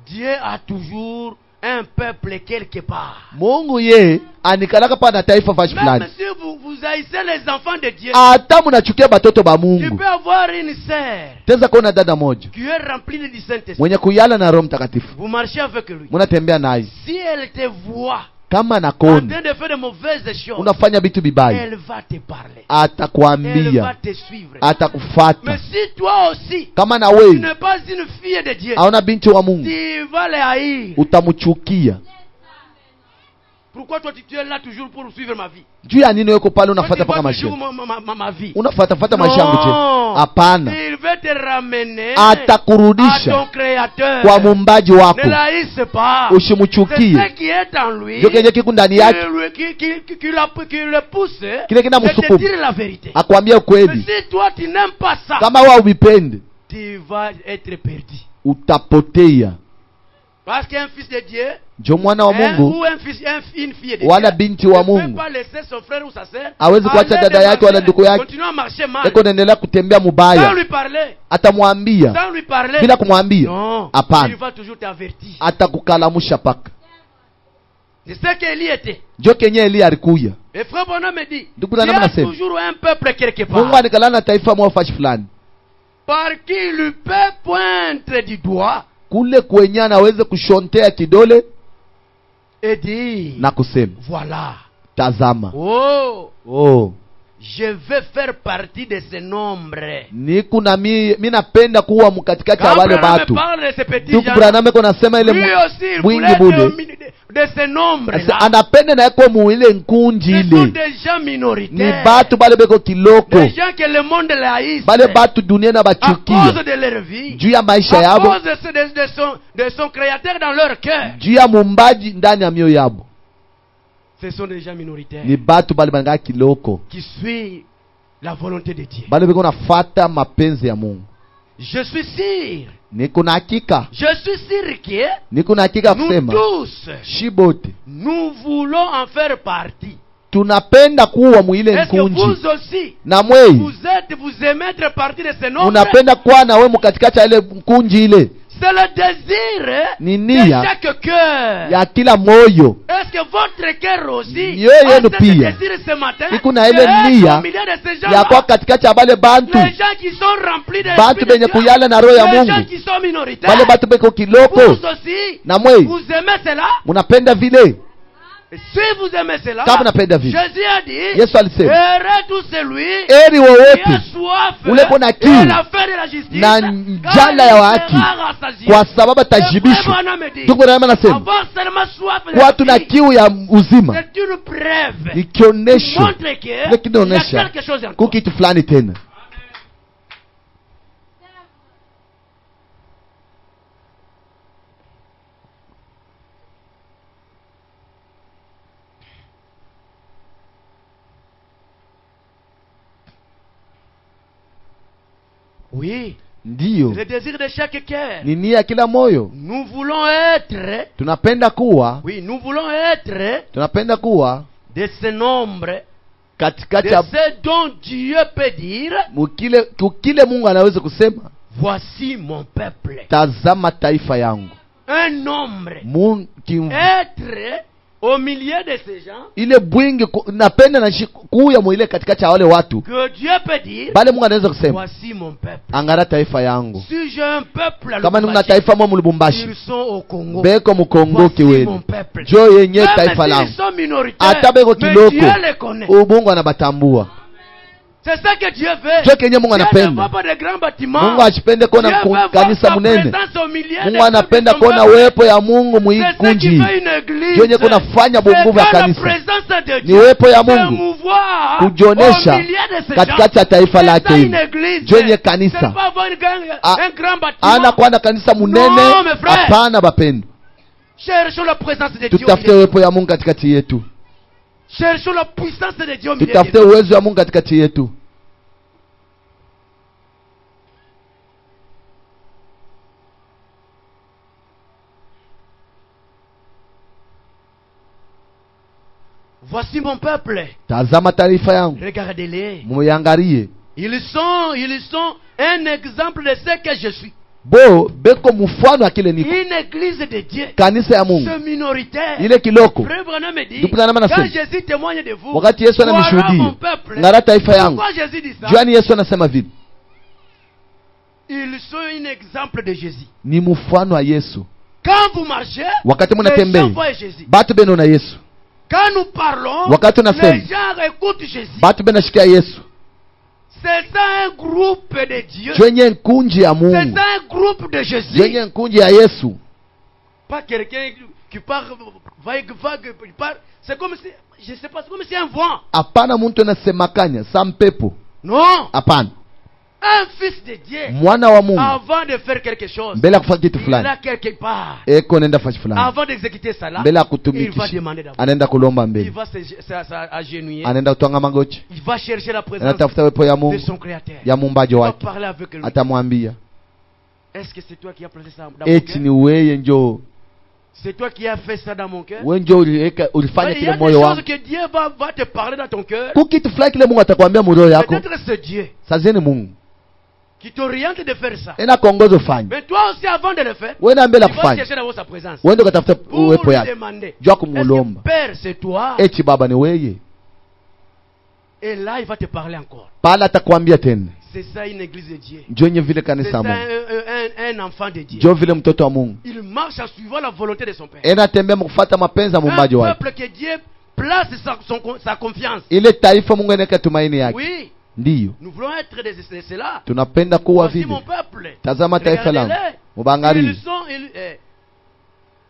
Speaker 3: Dieu a toujours un peuple quelque part.
Speaker 4: Mungu ye anikalaka pa na taifa fashi fulani.
Speaker 3: Même si vous haïssez les enfants de Dieu,
Speaker 4: Hata munachukia batoto ba
Speaker 3: tu
Speaker 4: Mungu.
Speaker 3: peux avoir une sœur
Speaker 4: Teza kuona dada moja
Speaker 3: qui est remplie du Saint-Esprit.
Speaker 4: mwenye kuyala na Roho Mtakatifu.
Speaker 3: Vous marchez avec lui.
Speaker 4: Munatembea naye.
Speaker 3: Si elle te voit
Speaker 4: Kama
Speaker 3: en
Speaker 4: nakonda
Speaker 3: train de faire de mauvaises choses,
Speaker 4: unafanya vitu vibaya,
Speaker 3: elle va te parler. Elle va
Speaker 4: atakwambia,
Speaker 3: te suivre.
Speaker 4: atakufata.
Speaker 3: Mais si toi aussi,
Speaker 4: Kama na
Speaker 3: tu
Speaker 4: wewe
Speaker 3: n'es pas une fille de Dieu,
Speaker 4: hauna binti wa Mungu,
Speaker 3: tu vas les haïr.
Speaker 4: utamchukia.
Speaker 3: Pourquoi toi tu es là toujours pour suivre ma vie?
Speaker 4: Juu ya nini weko pale
Speaker 3: Toi, tu
Speaker 4: unafuata paka
Speaker 3: vois toujours
Speaker 4: maisha?
Speaker 3: ma vie.
Speaker 4: Unafuata maisha yangu je? Hapana.
Speaker 3: Il veut te ramener à
Speaker 4: Atakurudisha
Speaker 3: ton créateur.
Speaker 4: kwa muumbaji wako.
Speaker 3: Ne l'haïsse pas. C'est
Speaker 4: Usimchukie.
Speaker 3: ce qui est en lui
Speaker 4: Ndio kenye kiko ndani yake.
Speaker 3: qui le pousse
Speaker 4: Kile kina
Speaker 3: de te
Speaker 4: msukumo.
Speaker 3: dire la vérité.
Speaker 4: Akwambia
Speaker 3: Mais
Speaker 4: ukweli.
Speaker 3: si toi tu n'aimes pas ça,
Speaker 4: Kama wewe ubipende,
Speaker 3: tu vas être perdu.
Speaker 4: utapotea.
Speaker 3: Parce qu'un fils de Dieu,
Speaker 4: Jo mwana wa Mungu
Speaker 3: ou une fille de
Speaker 4: wala
Speaker 3: Dieu,
Speaker 4: binti wa
Speaker 3: ne peut
Speaker 4: Mungu
Speaker 3: pas laisser son frère ou sa sœur
Speaker 4: hawezi kuacha
Speaker 3: aller
Speaker 4: dada yake wala ndugu yake
Speaker 3: continuer à marcher mal,
Speaker 4: eko naendelea kutembea
Speaker 3: sans
Speaker 4: mubaya.
Speaker 3: lui parler,
Speaker 4: Atamwambia
Speaker 3: sans lui parler.
Speaker 4: bila kumwambia,
Speaker 3: Non,
Speaker 4: hapana,
Speaker 3: il va toujours t'avertir.
Speaker 4: atakukalamusha paka.
Speaker 3: C'est ce qu'Élie était.
Speaker 4: Jo kenye Eliya alikuya.
Speaker 3: Et frère Bonhomme me dit,
Speaker 4: Ndugu
Speaker 3: il y
Speaker 4: Branham
Speaker 3: a
Speaker 4: anasema,
Speaker 3: toujours un peuple quelque
Speaker 4: Mungu
Speaker 3: part
Speaker 4: anikalana na taifa moja fashi fulani
Speaker 3: par qui il peut pointer du doigt
Speaker 4: kule kwenye anaweze kushontea kidole
Speaker 3: et dire,
Speaker 4: na kusema,
Speaker 3: voilà,
Speaker 4: tazama,
Speaker 3: oh, je vais faire partie de ce nombre.
Speaker 4: niku na mi napenda kuwa mkatikati ya
Speaker 3: Quand
Speaker 4: wale
Speaker 3: Branham
Speaker 4: watu.
Speaker 3: parle de ces petits
Speaker 4: Ndugu
Speaker 3: gens,
Speaker 4: Branham eko nasema ile
Speaker 3: lui aussi il
Speaker 4: mwingi
Speaker 3: voulait
Speaker 4: bule.
Speaker 3: de ce nombre
Speaker 4: Asa,
Speaker 3: là.
Speaker 4: anapenda na yako muile nkunji
Speaker 3: Ce sont
Speaker 4: ile.
Speaker 3: des gens
Speaker 4: Ni
Speaker 3: minoritaires,
Speaker 4: batu bale beko kiloko.
Speaker 3: des gens que le monde les haïsse
Speaker 4: Bale batu dunia na
Speaker 3: à cause
Speaker 4: bachukia.
Speaker 3: de leur vie,
Speaker 4: Juu ya maisha
Speaker 3: à
Speaker 4: yabo.
Speaker 3: cause de son créateur dans leur cœur.
Speaker 4: Juu ya mumbaji ndani ya mioyo yabo.
Speaker 3: Ce sont des gens minoritaires
Speaker 4: Ni batu bale banga kiloko.
Speaker 3: qui suivent la volonté de Dieu.
Speaker 4: Bale beko nafata mapenzi ya Mungu.
Speaker 3: Je suis sûr,
Speaker 4: Niko na hakika.
Speaker 3: je suis sûr que
Speaker 4: Niko na hakika
Speaker 3: nous
Speaker 4: kusema
Speaker 3: tous,
Speaker 4: shibote
Speaker 3: nous voulons en faire partie.
Speaker 4: tunapenda kuwa muile
Speaker 3: Est-ce que
Speaker 4: nkunji.
Speaker 3: vous aussi,
Speaker 4: Na mwei
Speaker 3: vous aimez être partie de ce nombre?
Speaker 4: unapenda kuwa na wewe mkatikati ya ile nkunji ile.
Speaker 3: C'est le désir
Speaker 4: Ni
Speaker 3: de
Speaker 4: nia
Speaker 3: chaque cœur.
Speaker 4: ya kila moyo.
Speaker 3: Est-ce que votre cœur aussi
Speaker 4: Mioyo
Speaker 3: a
Speaker 4: yenu
Speaker 3: ce
Speaker 4: pia
Speaker 3: désir ce matin
Speaker 4: iko na ile
Speaker 3: d'être
Speaker 4: nia
Speaker 3: au milieu de ces gens
Speaker 4: ya kuwa katikati ya bale bantu,
Speaker 3: les gens qui sont remplis de
Speaker 4: bantu benye kuyala na roho ya
Speaker 3: les gens
Speaker 4: Mungu,
Speaker 3: qui sont minoritaires,
Speaker 4: bale batu beko kiloko.
Speaker 3: vous aussi
Speaker 4: Na mwei
Speaker 3: vous aimez cela.
Speaker 4: munapenda vile.
Speaker 3: Et si vous aimez cela,
Speaker 4: Kama unapenda vile,
Speaker 3: Jésus a dit,
Speaker 4: Yesu alisema,
Speaker 3: heureux tout celui
Speaker 4: eri
Speaker 3: qui a
Speaker 4: wowote
Speaker 3: soif
Speaker 4: ule kona
Speaker 3: et
Speaker 4: kiu
Speaker 3: la faim de la justice,
Speaker 4: na
Speaker 3: car
Speaker 4: njala ya
Speaker 3: il
Speaker 4: haki,
Speaker 3: sera rassasié.
Speaker 4: kwa sababu
Speaker 3: Et
Speaker 4: atajibishwa.
Speaker 3: frère Branham me dit,
Speaker 4: Ndugu Branham anasema
Speaker 3: avoir seulement soif de
Speaker 4: kuwa
Speaker 3: la
Speaker 4: tuna
Speaker 3: vie,
Speaker 4: kiu ya uzima
Speaker 3: c'est une preuve
Speaker 4: ni
Speaker 3: qui
Speaker 4: kionesho
Speaker 3: montre que
Speaker 4: kile
Speaker 3: il y a
Speaker 4: kinaonesha
Speaker 3: quelque chose en
Speaker 4: ku
Speaker 3: toi.
Speaker 4: kitu fulani tena.
Speaker 3: Oui,
Speaker 4: Ndiyo
Speaker 3: le désir de chaque cœur.
Speaker 4: ni nia ya kila moyo.
Speaker 3: Nous voulons être,
Speaker 4: Tunapenda kuwa
Speaker 3: tunapenda kuwa de ce nombre,
Speaker 4: katikati
Speaker 3: de
Speaker 4: ya
Speaker 3: ce dont Dieu peut dire,
Speaker 4: kile Mungu anaweza kusema,
Speaker 3: voici mon peuple.
Speaker 4: tazama taifa yangu.
Speaker 3: Un nombre.
Speaker 4: Mungu
Speaker 3: Être au milieu de ces gens,
Speaker 4: ile bwingi napenda na kuya mwile katikati ya wale watu
Speaker 3: que Dieu peut dire,
Speaker 4: bale Mungu anaweza kusema,
Speaker 3: voici mon peuple.
Speaker 4: angara taifa yangu.
Speaker 3: Si j'ai un peuple à
Speaker 4: Kama nina
Speaker 3: Lubumbashi,
Speaker 4: taifa mwa Lubumbashi
Speaker 3: ils sont au Congo.
Speaker 4: beko mukongo
Speaker 3: Voici mon
Speaker 4: kiweni
Speaker 3: peuple.
Speaker 4: jo yenye
Speaker 3: Même
Speaker 4: taifa
Speaker 3: s'ils
Speaker 4: langu,
Speaker 3: sont minoritaires,
Speaker 4: hata beko
Speaker 3: mais
Speaker 4: kiloko
Speaker 3: Dieu les connaît.
Speaker 4: Mungu anabatambua.
Speaker 3: C'est ça que Dieu veut.
Speaker 4: Jo kenye Mungu
Speaker 3: Dieu ne
Speaker 4: anapenda.
Speaker 3: veut pas de grands bâtiments.
Speaker 4: Mungu achipende kuona
Speaker 3: Dieu veut voir
Speaker 4: kanisa
Speaker 3: sa
Speaker 4: munene.
Speaker 3: présence au milieu
Speaker 4: Mungu
Speaker 3: des
Speaker 4: anapenda
Speaker 3: peuples de
Speaker 4: kuona
Speaker 3: son peuple.
Speaker 4: uwepo ya Mungu
Speaker 3: C'est ça qui
Speaker 4: muikunji.
Speaker 3: fait une église.
Speaker 4: Jo yenye kunafanya bunguvu ya
Speaker 3: C'est quand la
Speaker 4: kanisa
Speaker 3: présence de
Speaker 4: ni
Speaker 3: Dieu
Speaker 4: uwepo ya
Speaker 3: se
Speaker 4: Mungu
Speaker 3: mouvoir
Speaker 4: kujionesha
Speaker 3: au milieu de ces
Speaker 4: katikati
Speaker 3: gens.
Speaker 4: ya taifa
Speaker 3: C'est
Speaker 4: lake
Speaker 3: ça
Speaker 4: hili.
Speaker 3: une église.
Speaker 4: Jo yenye
Speaker 3: C'est
Speaker 4: kanisa
Speaker 3: pas avoir un grand
Speaker 4: ana
Speaker 3: bâtiment.
Speaker 4: kuwa na kanisa munene.
Speaker 3: Non, mes frères.
Speaker 4: Hapana bapendo,
Speaker 3: Cherchons la présence de Dieu.
Speaker 4: tutafute uwepo ya Mungu katikati yetu,
Speaker 3: Cherchons la puissance de Dieu.
Speaker 4: tutafute uwezo wa Mungu katikati yetu.
Speaker 3: Voici mon peuple.
Speaker 4: Tazama taifa yangu,
Speaker 3: Regardez-les.
Speaker 4: muyangalie.
Speaker 3: Ils sont un exemple de ce que je suis.
Speaker 4: Bo beko mfano akile niko.
Speaker 3: Une église de Dieu.
Speaker 4: Kanisa ya Mungu.
Speaker 3: Ce minoritaire.
Speaker 4: Ile kiloko.
Speaker 3: Frère Branham me dit,
Speaker 4: Dupla na
Speaker 3: quand
Speaker 4: nasema.
Speaker 3: Jésus témoigne de vous,
Speaker 4: Wakati Yesu
Speaker 3: voilà
Speaker 4: anamshuhudia.
Speaker 3: mon peuple.
Speaker 4: Ngara taifa yangu.
Speaker 3: Pourquoi Jésus dit ça?
Speaker 4: Juani Yesu anasema vile.
Speaker 3: Ils sont un exemple de Jésus.
Speaker 4: Ni mfano wa Yesu.
Speaker 3: Quand vous marchez,
Speaker 4: Wakati
Speaker 3: les
Speaker 4: mnatembea,
Speaker 3: gens voient Jésus.
Speaker 4: batu beno na Yesu.
Speaker 3: Quand nous parlons,
Speaker 4: Wakati unasema,
Speaker 3: les gens écoutent Jésus.
Speaker 4: batu bena shikia Yesu.
Speaker 3: C'est ça un groupe de Dieu.
Speaker 4: Jwenye nkunji ya
Speaker 3: C'est
Speaker 4: Mungu.
Speaker 3: ça un groupe de Jésus.
Speaker 4: Jwenye nkunji ya Yesu.
Speaker 3: Pas quelqu'un qui part vague, il part. C'est comme si, je sais pas, c'est comme si un vent.
Speaker 4: Hapana muntu anasemakanya sa mpepo.
Speaker 3: Non.
Speaker 4: Hapana.
Speaker 3: Un fils de Dieu,
Speaker 4: Mwana wa Mungu
Speaker 3: avant de faire quelque chose,
Speaker 4: mbele ya kufanya kitu
Speaker 3: il
Speaker 4: fulani,
Speaker 3: a quelque part.
Speaker 4: eko nenda fashi fulani,
Speaker 3: Avant d'exécuter ça là,
Speaker 4: mbele ya
Speaker 3: il va
Speaker 4: kutumikisha
Speaker 3: demander d'abord.
Speaker 4: anaenda kulomba
Speaker 3: Il
Speaker 4: mbele,
Speaker 3: va s'agenouiller.
Speaker 4: anaenda kutwanga magoti,
Speaker 3: Il va chercher la présence
Speaker 4: anatafuta wepo ya
Speaker 3: de
Speaker 4: Mungu,
Speaker 3: son créateur.
Speaker 4: ya muumbaji
Speaker 3: Il va
Speaker 4: wake.
Speaker 3: parler avec lui.
Speaker 4: Atamwambia
Speaker 3: Est-ce que c'est toi qui as placé ça dans mon
Speaker 4: eti
Speaker 3: cœur?
Speaker 4: ni weye njo,
Speaker 3: C'est toi qui as fait ça dans mon cœur?
Speaker 4: wewe njo ulifanya
Speaker 3: Il y
Speaker 4: kile
Speaker 3: a des
Speaker 4: moyo
Speaker 3: choses
Speaker 4: wangu.
Speaker 3: que Dieu va te parler dans ton cœur.
Speaker 4: Ku kitu fulani kile Mungu atakwambia moyo yako,
Speaker 3: Peut-être c'est Dieu
Speaker 4: sazeni Mungu
Speaker 3: qui t'oriente de faire ça.
Speaker 4: ena kuongoza ufanye.
Speaker 3: Mais toi aussi, avant de le faire,
Speaker 4: Wewe na
Speaker 3: tu
Speaker 4: mbele
Speaker 3: vas
Speaker 4: kufanya,
Speaker 3: chercher d'abord sa présence.
Speaker 4: wewe ndo katafuta
Speaker 3: Pour
Speaker 4: uwepo
Speaker 3: lui
Speaker 4: yake,
Speaker 3: demander,
Speaker 4: jua
Speaker 3: est-ce que
Speaker 4: kumulomba
Speaker 3: Père, c'est toi?
Speaker 4: eti baba ni weye.
Speaker 3: Et là, il va te parler encore.
Speaker 4: Pala atakwambia tena,
Speaker 3: C'est ça une église de Dieu.
Speaker 4: njonye vile
Speaker 3: C'est
Speaker 4: kanisa
Speaker 3: ça
Speaker 4: la Mungu,
Speaker 3: un enfant de Dieu.
Speaker 4: njo vile mtoto wa Mungu
Speaker 3: Il marche en suivant la volonté de son Père.
Speaker 4: ena tembea mkufuata mapenzi ya
Speaker 3: Un
Speaker 4: muumbaji wake.
Speaker 3: peuple que Dieu place sa confiance.
Speaker 4: Ile taifa Mungu anaweka tumaini yake.
Speaker 3: Oui,
Speaker 4: Ndiyo
Speaker 3: nous voulons être de cela.
Speaker 4: tunapenda kuwa
Speaker 3: Voici mon
Speaker 4: vile.
Speaker 3: peuple.
Speaker 4: Tazama taifa langu,
Speaker 3: Regardez-les.
Speaker 4: mubangalie.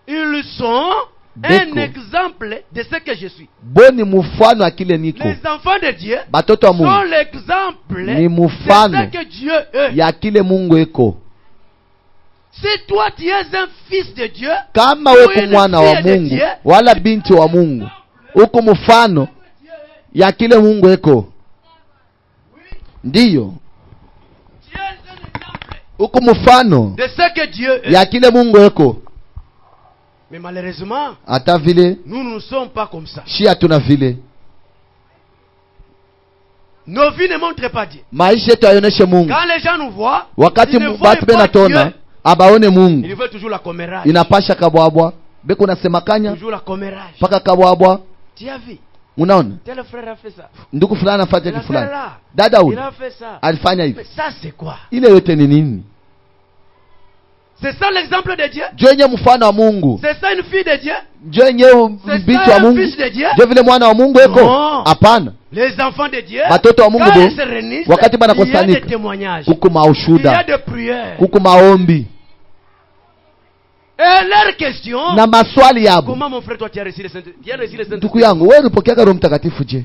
Speaker 3: Ils sont
Speaker 4: Beko.
Speaker 3: un exemple de ce que je suis.
Speaker 4: Boni mfano akile niko.
Speaker 3: Les enfants de Dieu
Speaker 4: Batoto wa
Speaker 3: sont
Speaker 4: Mungu
Speaker 3: l'exemple
Speaker 4: Ni
Speaker 3: de
Speaker 4: mfano
Speaker 3: ce que Dieu est.
Speaker 4: ya kile Mungu eko.
Speaker 3: Si toi tu es un fils de Dieu,
Speaker 4: Kama
Speaker 3: ou
Speaker 4: weko
Speaker 3: une
Speaker 4: mwana wa
Speaker 3: fille de
Speaker 4: Mungu
Speaker 3: Dieu,
Speaker 4: wala binti wa Mungu, uko mfano ya kile Mungu eko. Ndiyo
Speaker 3: tu es un exemple
Speaker 4: uko mfano
Speaker 3: de ce que Dieu est.
Speaker 4: ya kile Mungu eko.
Speaker 3: Mais malheureusement,
Speaker 4: Hata vile
Speaker 3: nous ne sommes pas comme ça.
Speaker 4: shi hatuna vile.
Speaker 3: Nos vies ne montrent pas Dieu.
Speaker 4: Maisha yetu haioneshe Mungu.
Speaker 3: Quand les gens nous voient,
Speaker 4: Wakati
Speaker 3: ils ne voient
Speaker 4: batu
Speaker 3: pas
Speaker 4: benatona
Speaker 3: Dieu.
Speaker 4: abaone Mungu,
Speaker 3: Ils veulent toujours la commérage.
Speaker 4: inapasha kabwabwa beko nasemakanya
Speaker 3: Toujours la commérage.
Speaker 4: mpaka kabwabwa.
Speaker 3: Tu as vu?
Speaker 4: Unaona
Speaker 3: Tel frère a fait ça.
Speaker 4: ndugu fulani anafanya
Speaker 3: Il
Speaker 4: kitu
Speaker 3: a fait
Speaker 4: fulani,
Speaker 3: là.
Speaker 4: dada
Speaker 3: Il
Speaker 4: huyu
Speaker 3: a fait ça.
Speaker 4: alifanya
Speaker 3: Mais
Speaker 4: hivi.
Speaker 3: ça c'est quoi?
Speaker 4: Ile yote ni nini?
Speaker 3: C'est ça l'exemple de Dieu?
Speaker 4: Jwenye mfano wa Mungu,
Speaker 3: C'est ça une fille de Dieu?
Speaker 4: jwenye
Speaker 3: C'est
Speaker 4: binti
Speaker 3: ça
Speaker 4: wa
Speaker 3: un
Speaker 4: Mungu,
Speaker 3: fils de Dieu?
Speaker 4: jo vile mwana wa Mungu eko?
Speaker 3: Non.
Speaker 4: Hapana.
Speaker 3: Les enfants de Dieu,
Speaker 4: Batoto wa Mungu
Speaker 3: quand
Speaker 4: bo,
Speaker 3: ils se réunissent,
Speaker 4: wakati
Speaker 3: il y a des
Speaker 4: banakusanyika
Speaker 3: témoignages,
Speaker 4: kuko
Speaker 3: il y a
Speaker 4: maushuda,
Speaker 3: des prières.
Speaker 4: kuko maombi
Speaker 3: Et leur question,
Speaker 4: na maswali yabo.
Speaker 3: comment mon frère toi tu as reçu le Saint-Esprit? Tu as reçu le
Speaker 4: Ndugu
Speaker 3: Saint-Esprit?
Speaker 4: yangu, wewe ulipokeaga Roho Mtakatifu je?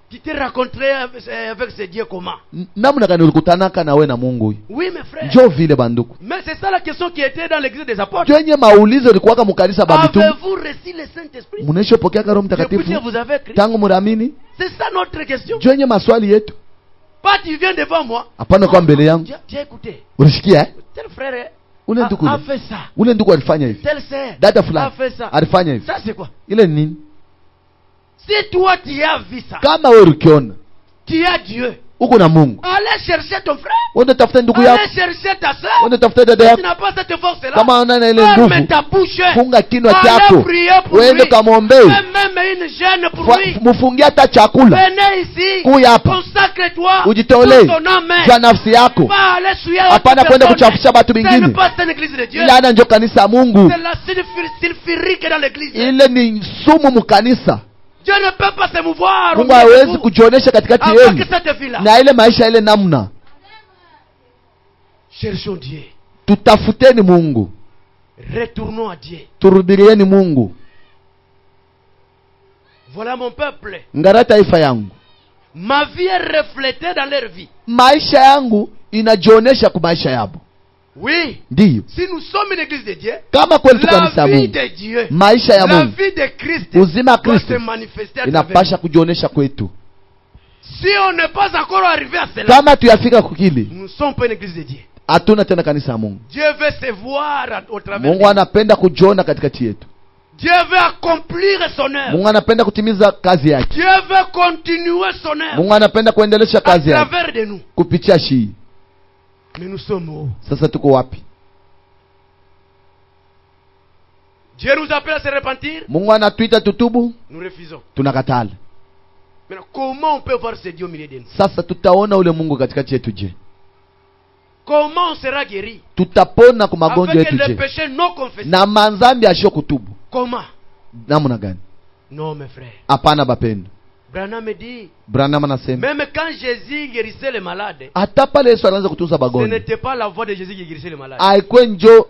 Speaker 3: Tu t'es rencontré avec ce Dieu comment?
Speaker 4: Namna gani ulikutanaka na wewe na Mungu huyu?
Speaker 3: Oui mes frères.
Speaker 4: Njo vile banduku.
Speaker 3: Mais c'est ça la question qui était dans l'église des apôtres.
Speaker 4: Jwenye maulizo likuwaka mukanisa ba mitume.
Speaker 3: Avez-vous reçu le Saint-Esprit?
Speaker 4: Munaisho pokeaga Roho
Speaker 3: Depuis que
Speaker 4: Mtakatifu
Speaker 3: vous avez Christ.
Speaker 4: tangu muramini?
Speaker 3: C'est ça notre question.
Speaker 4: Jwenye maswali yetu.
Speaker 3: Pas tu viens devant moi.
Speaker 4: Hapana kwa mbele yangu.
Speaker 3: Tu as écouté.
Speaker 4: Unasikia eh?
Speaker 3: Tel frère
Speaker 4: Ule ndugu
Speaker 3: a
Speaker 4: ule.
Speaker 3: fait ça.
Speaker 4: Ule ndugu alifanya hivi.
Speaker 3: Tel sœur
Speaker 4: Dada
Speaker 3: a
Speaker 4: fulani
Speaker 3: fait ça.
Speaker 4: alifanya hivi.
Speaker 3: Ça c'est quoi?
Speaker 4: Ile ni nini?
Speaker 3: Si toi tu as vu ça,
Speaker 4: Kama wewe ukiona
Speaker 3: tu as Dieu.
Speaker 4: uko na Mungu,
Speaker 3: Allez chercher ton frère.
Speaker 4: wewe tafuta ndugu yako,
Speaker 3: Allez chercher ta soeur.
Speaker 4: wewe tafuta dada
Speaker 3: Tu
Speaker 4: yako.
Speaker 3: n'as pas cette force-là.
Speaker 4: Kama una ile
Speaker 3: Ferme
Speaker 4: nguvu,
Speaker 3: ta bouche.
Speaker 4: funga kinywa
Speaker 3: Allez
Speaker 4: chako,
Speaker 3: prier pour
Speaker 4: uende
Speaker 3: lui.
Speaker 4: kamwombee,
Speaker 3: Fais même une jeûne pour lui.
Speaker 4: mfungie hata chakula.
Speaker 3: Venez ici.
Speaker 4: Kuya hapa
Speaker 3: Consacre-toi.
Speaker 4: ujitolee
Speaker 3: Pour ton âme.
Speaker 4: kwa nafsi yako,
Speaker 3: Pas aller souiller
Speaker 4: hapana
Speaker 3: autre
Speaker 4: kwenda
Speaker 3: personne.
Speaker 4: kuchafusha watu
Speaker 3: Ce n'est
Speaker 4: wengine.
Speaker 3: pas une église de Dieu.
Speaker 4: Ile ana njo kanisa ya Mungu,
Speaker 3: C'est la sulfurique dans l'église.
Speaker 4: ile ni sumu mkanisa.
Speaker 3: Dieu ne peut pas se mouvoir. au
Speaker 4: Mungu
Speaker 3: milieu de
Speaker 4: hawezi
Speaker 3: vous.
Speaker 4: kujionyesha katikati
Speaker 3: Avec
Speaker 4: yenu
Speaker 3: cette vie-là.
Speaker 4: na ile maisha ile namna.
Speaker 3: Cherchons Dieu.
Speaker 4: Tutafuteni Mungu,
Speaker 3: Retournons à Dieu.
Speaker 4: turudilieni Mungu.
Speaker 3: Voilà mon peuple.
Speaker 4: Ngara taifa yangu,
Speaker 3: Ma vie est reflétée dans leur vie.
Speaker 4: maisha yangu inajionyesha kwa maisha yabo.
Speaker 3: Oui.
Speaker 4: Ndiyo,
Speaker 3: Si nous sommes une église de Dieu,
Speaker 4: kama kweli tu
Speaker 3: la
Speaker 4: kanisa ya
Speaker 3: vie
Speaker 4: Mungu,
Speaker 3: de Dieu,
Speaker 4: maisha ya
Speaker 3: la
Speaker 4: Mungu,
Speaker 3: vie de Christ
Speaker 4: uzima wa
Speaker 3: doit se
Speaker 4: Kristo
Speaker 3: manifester à travers
Speaker 4: inapasha kujionyesha kwetu.
Speaker 3: nous. Si on n'est pas encore arrivé à cela,
Speaker 4: Kama tuyafika kukili,
Speaker 3: nous ne sommes pas une église de Dieu.
Speaker 4: hatuna tena kanisa ya Mungu.
Speaker 3: Dieu veut se voir au travers de
Speaker 4: Mungu
Speaker 3: nous.
Speaker 4: anapenda kujiona katikati yetu.
Speaker 3: Dieu veut accomplir son œuvre.
Speaker 4: Mungu anapenda kutimiza kazi yake.
Speaker 3: Dieu veut continuer son œuvre
Speaker 4: Mungu anapenda kuendelesha
Speaker 3: à
Speaker 4: kazi yake
Speaker 3: travers de nous.
Speaker 4: kupitia shii.
Speaker 3: Mais nous sommes où?
Speaker 4: Sasa tuko wapi?
Speaker 3: Dieu nous appelle à se repentir.
Speaker 4: Mungu anatuita tutubu,
Speaker 3: Nous refusons.
Speaker 4: tunakatala.
Speaker 3: Maintenant, comment on peut voir ce Dieu au milieu de nous?
Speaker 4: Sasa tutaona ule Mungu katikati yetu je?
Speaker 3: Comment on sera guéri?
Speaker 4: Tutapona kwa magonjwa
Speaker 3: Avec
Speaker 4: yetu
Speaker 3: les
Speaker 4: je?
Speaker 3: péchés non confessés.
Speaker 4: Na manzambi asio kutubu.
Speaker 3: Comment?
Speaker 4: Namna gani?
Speaker 3: Non, mes frères.
Speaker 4: Hapana bapendo.
Speaker 3: Branham me dit,
Speaker 4: Branham anasema
Speaker 3: même quand Jésus guérissait les malades,
Speaker 4: hata pale Yesu anaanza kutunza
Speaker 3: ce
Speaker 4: magonjwa,
Speaker 3: n'était pas la voix de Jésus qui guérissait les malades.
Speaker 4: haikuwa njo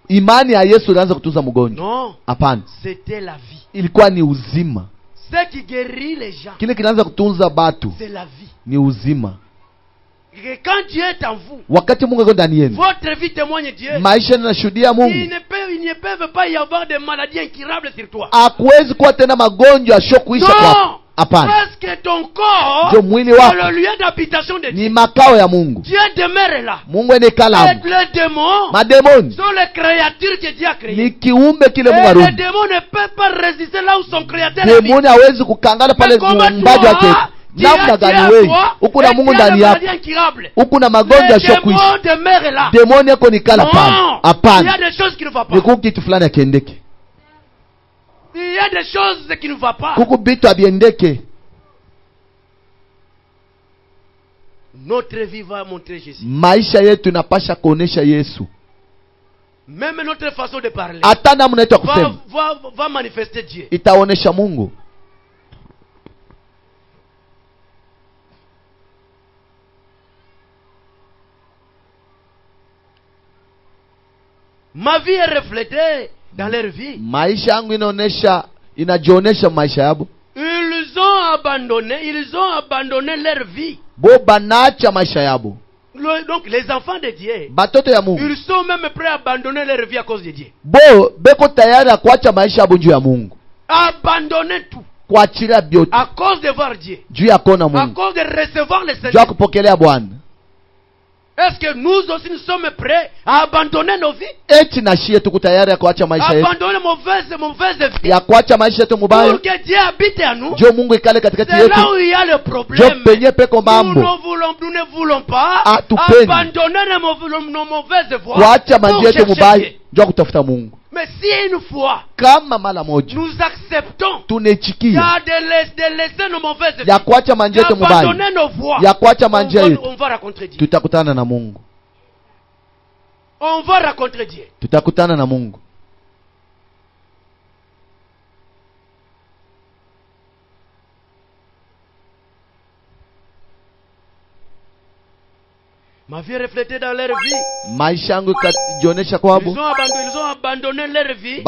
Speaker 4: imani ya Yesu ilianza kutunza mgonjwa.
Speaker 3: Non,
Speaker 4: Hapana,
Speaker 3: c'était la vie.
Speaker 4: ilikuwa ni uzima.
Speaker 3: Ce qui guérit les gens,
Speaker 4: Kile kinaanza kutunza batu
Speaker 3: c'est la vie.
Speaker 4: ni uzima.
Speaker 3: Et quand Dieu est en vous,
Speaker 4: Wakati Mungu yuko ndani yenu,
Speaker 3: votre vie témoigne Dieu.
Speaker 4: maisha yanashuhudia Mungu.
Speaker 3: Il ne peut pas y avoir de maladies incurables sur toi.
Speaker 4: Hakuwezi kuwa tena magonjwa yasiyokuisha kwako.
Speaker 3: Non!
Speaker 4: Hapana,
Speaker 3: Parce que ton corps
Speaker 4: ndio mwili
Speaker 3: est
Speaker 4: wako
Speaker 3: le lieu d'habitation de Dieu.
Speaker 4: ni makao ya Mungu.
Speaker 3: Dieu demeure là.
Speaker 4: Mungu ene
Speaker 3: Et
Speaker 4: kalamu.
Speaker 3: les démons
Speaker 4: Mademoni
Speaker 3: sont les créatures que Dieu a créées.
Speaker 4: ni kiumbe kile
Speaker 3: Et
Speaker 4: Mungu
Speaker 3: les
Speaker 4: arudi.
Speaker 3: démons ne peuvent pas résister là où son créateur est.
Speaker 4: Demoni hawezi kukangana pale muumbaji wake. Namna gani wewe? Huku na Mungu ndani yako. Huku na magonjwa
Speaker 3: Les
Speaker 4: yasiyokuisha.
Speaker 3: démons demeurent là.
Speaker 4: Demoni yako ni kala pale.
Speaker 3: Non! Il y a
Speaker 4: Hapana.
Speaker 3: des choses qui ne vont pas.
Speaker 4: Ni kuku kitu fulani akiendeke.
Speaker 3: Il y a des choses qui ne vont pas.
Speaker 4: Kuku bitu abiendeke.
Speaker 3: Notre vie va montrer Jésus.
Speaker 4: Maisha yetu inapasha kuonesha Yesu.
Speaker 3: Même notre façon de parler
Speaker 4: Hata namna yetu ya kusema
Speaker 3: va manifester Dieu.
Speaker 4: itaonesha Mungu.
Speaker 3: Ma vie est reflétée dans leur vie.
Speaker 4: Maisha yangu inajionesha maisha yabo.
Speaker 3: Ils ont abandonné leur vie.
Speaker 4: Bo banaacha maisha yabo.
Speaker 3: Donc les enfants de Dieu,
Speaker 4: Batoto ya Mungu
Speaker 3: ils sont même prêts à abandonner leur vie à cause de Dieu.
Speaker 4: bo beko tayari ya kuacha maisha yabo juu ya Mungu.
Speaker 3: Abandonner tout
Speaker 4: Kuachilia vyote
Speaker 3: à cause de voir Dieu,
Speaker 4: juu ya kona
Speaker 3: à
Speaker 4: Mungu.
Speaker 3: cause de recevoir le
Speaker 4: Juu ya
Speaker 3: Seigneur.
Speaker 4: kupokelea Bwana.
Speaker 3: Est-ce que nous aussi nous sommes prêts à abandonner nos vies?
Speaker 4: Eti na shie tuko tayari ya kuacha maisha yetu,
Speaker 3: Abandonner mauvaise vie
Speaker 4: ya kuacha maisha yetu mubaya
Speaker 3: pour que Dieu habite en nous?
Speaker 4: juu Mungu ikale katikati
Speaker 3: C'est là
Speaker 4: yetu.
Speaker 3: où il y a le
Speaker 4: Juu
Speaker 3: problème.
Speaker 4: penye peko mambo
Speaker 3: Nous ne voulons pas
Speaker 4: Hatupendi.
Speaker 3: abandonner nos mauvaises voies
Speaker 4: kuacha
Speaker 3: pour
Speaker 4: manjia yetu
Speaker 3: chercher
Speaker 4: mubaya
Speaker 3: Dieu.
Speaker 4: juu ya kutafuta Mungu.
Speaker 3: Mais si une fois
Speaker 4: Kama mara moja
Speaker 3: nous acceptons
Speaker 4: tunechikia
Speaker 3: de laisser nos mauvaises
Speaker 4: ya
Speaker 3: vies,
Speaker 4: kuacha manjia yetu mubaya,
Speaker 3: d'abandonner nos voies,
Speaker 4: ya kuacha manjia yetu,
Speaker 3: on va rencontrer Dieu.
Speaker 4: tutakutana na Mungu.
Speaker 3: On va rencontrer Dieu.
Speaker 4: Tutakutana na Mungu.
Speaker 3: Ma vie est reflétée dans leur vie.
Speaker 4: Maisha yangu ikajionesha kwabo.
Speaker 3: Ils ont abandonné leur vie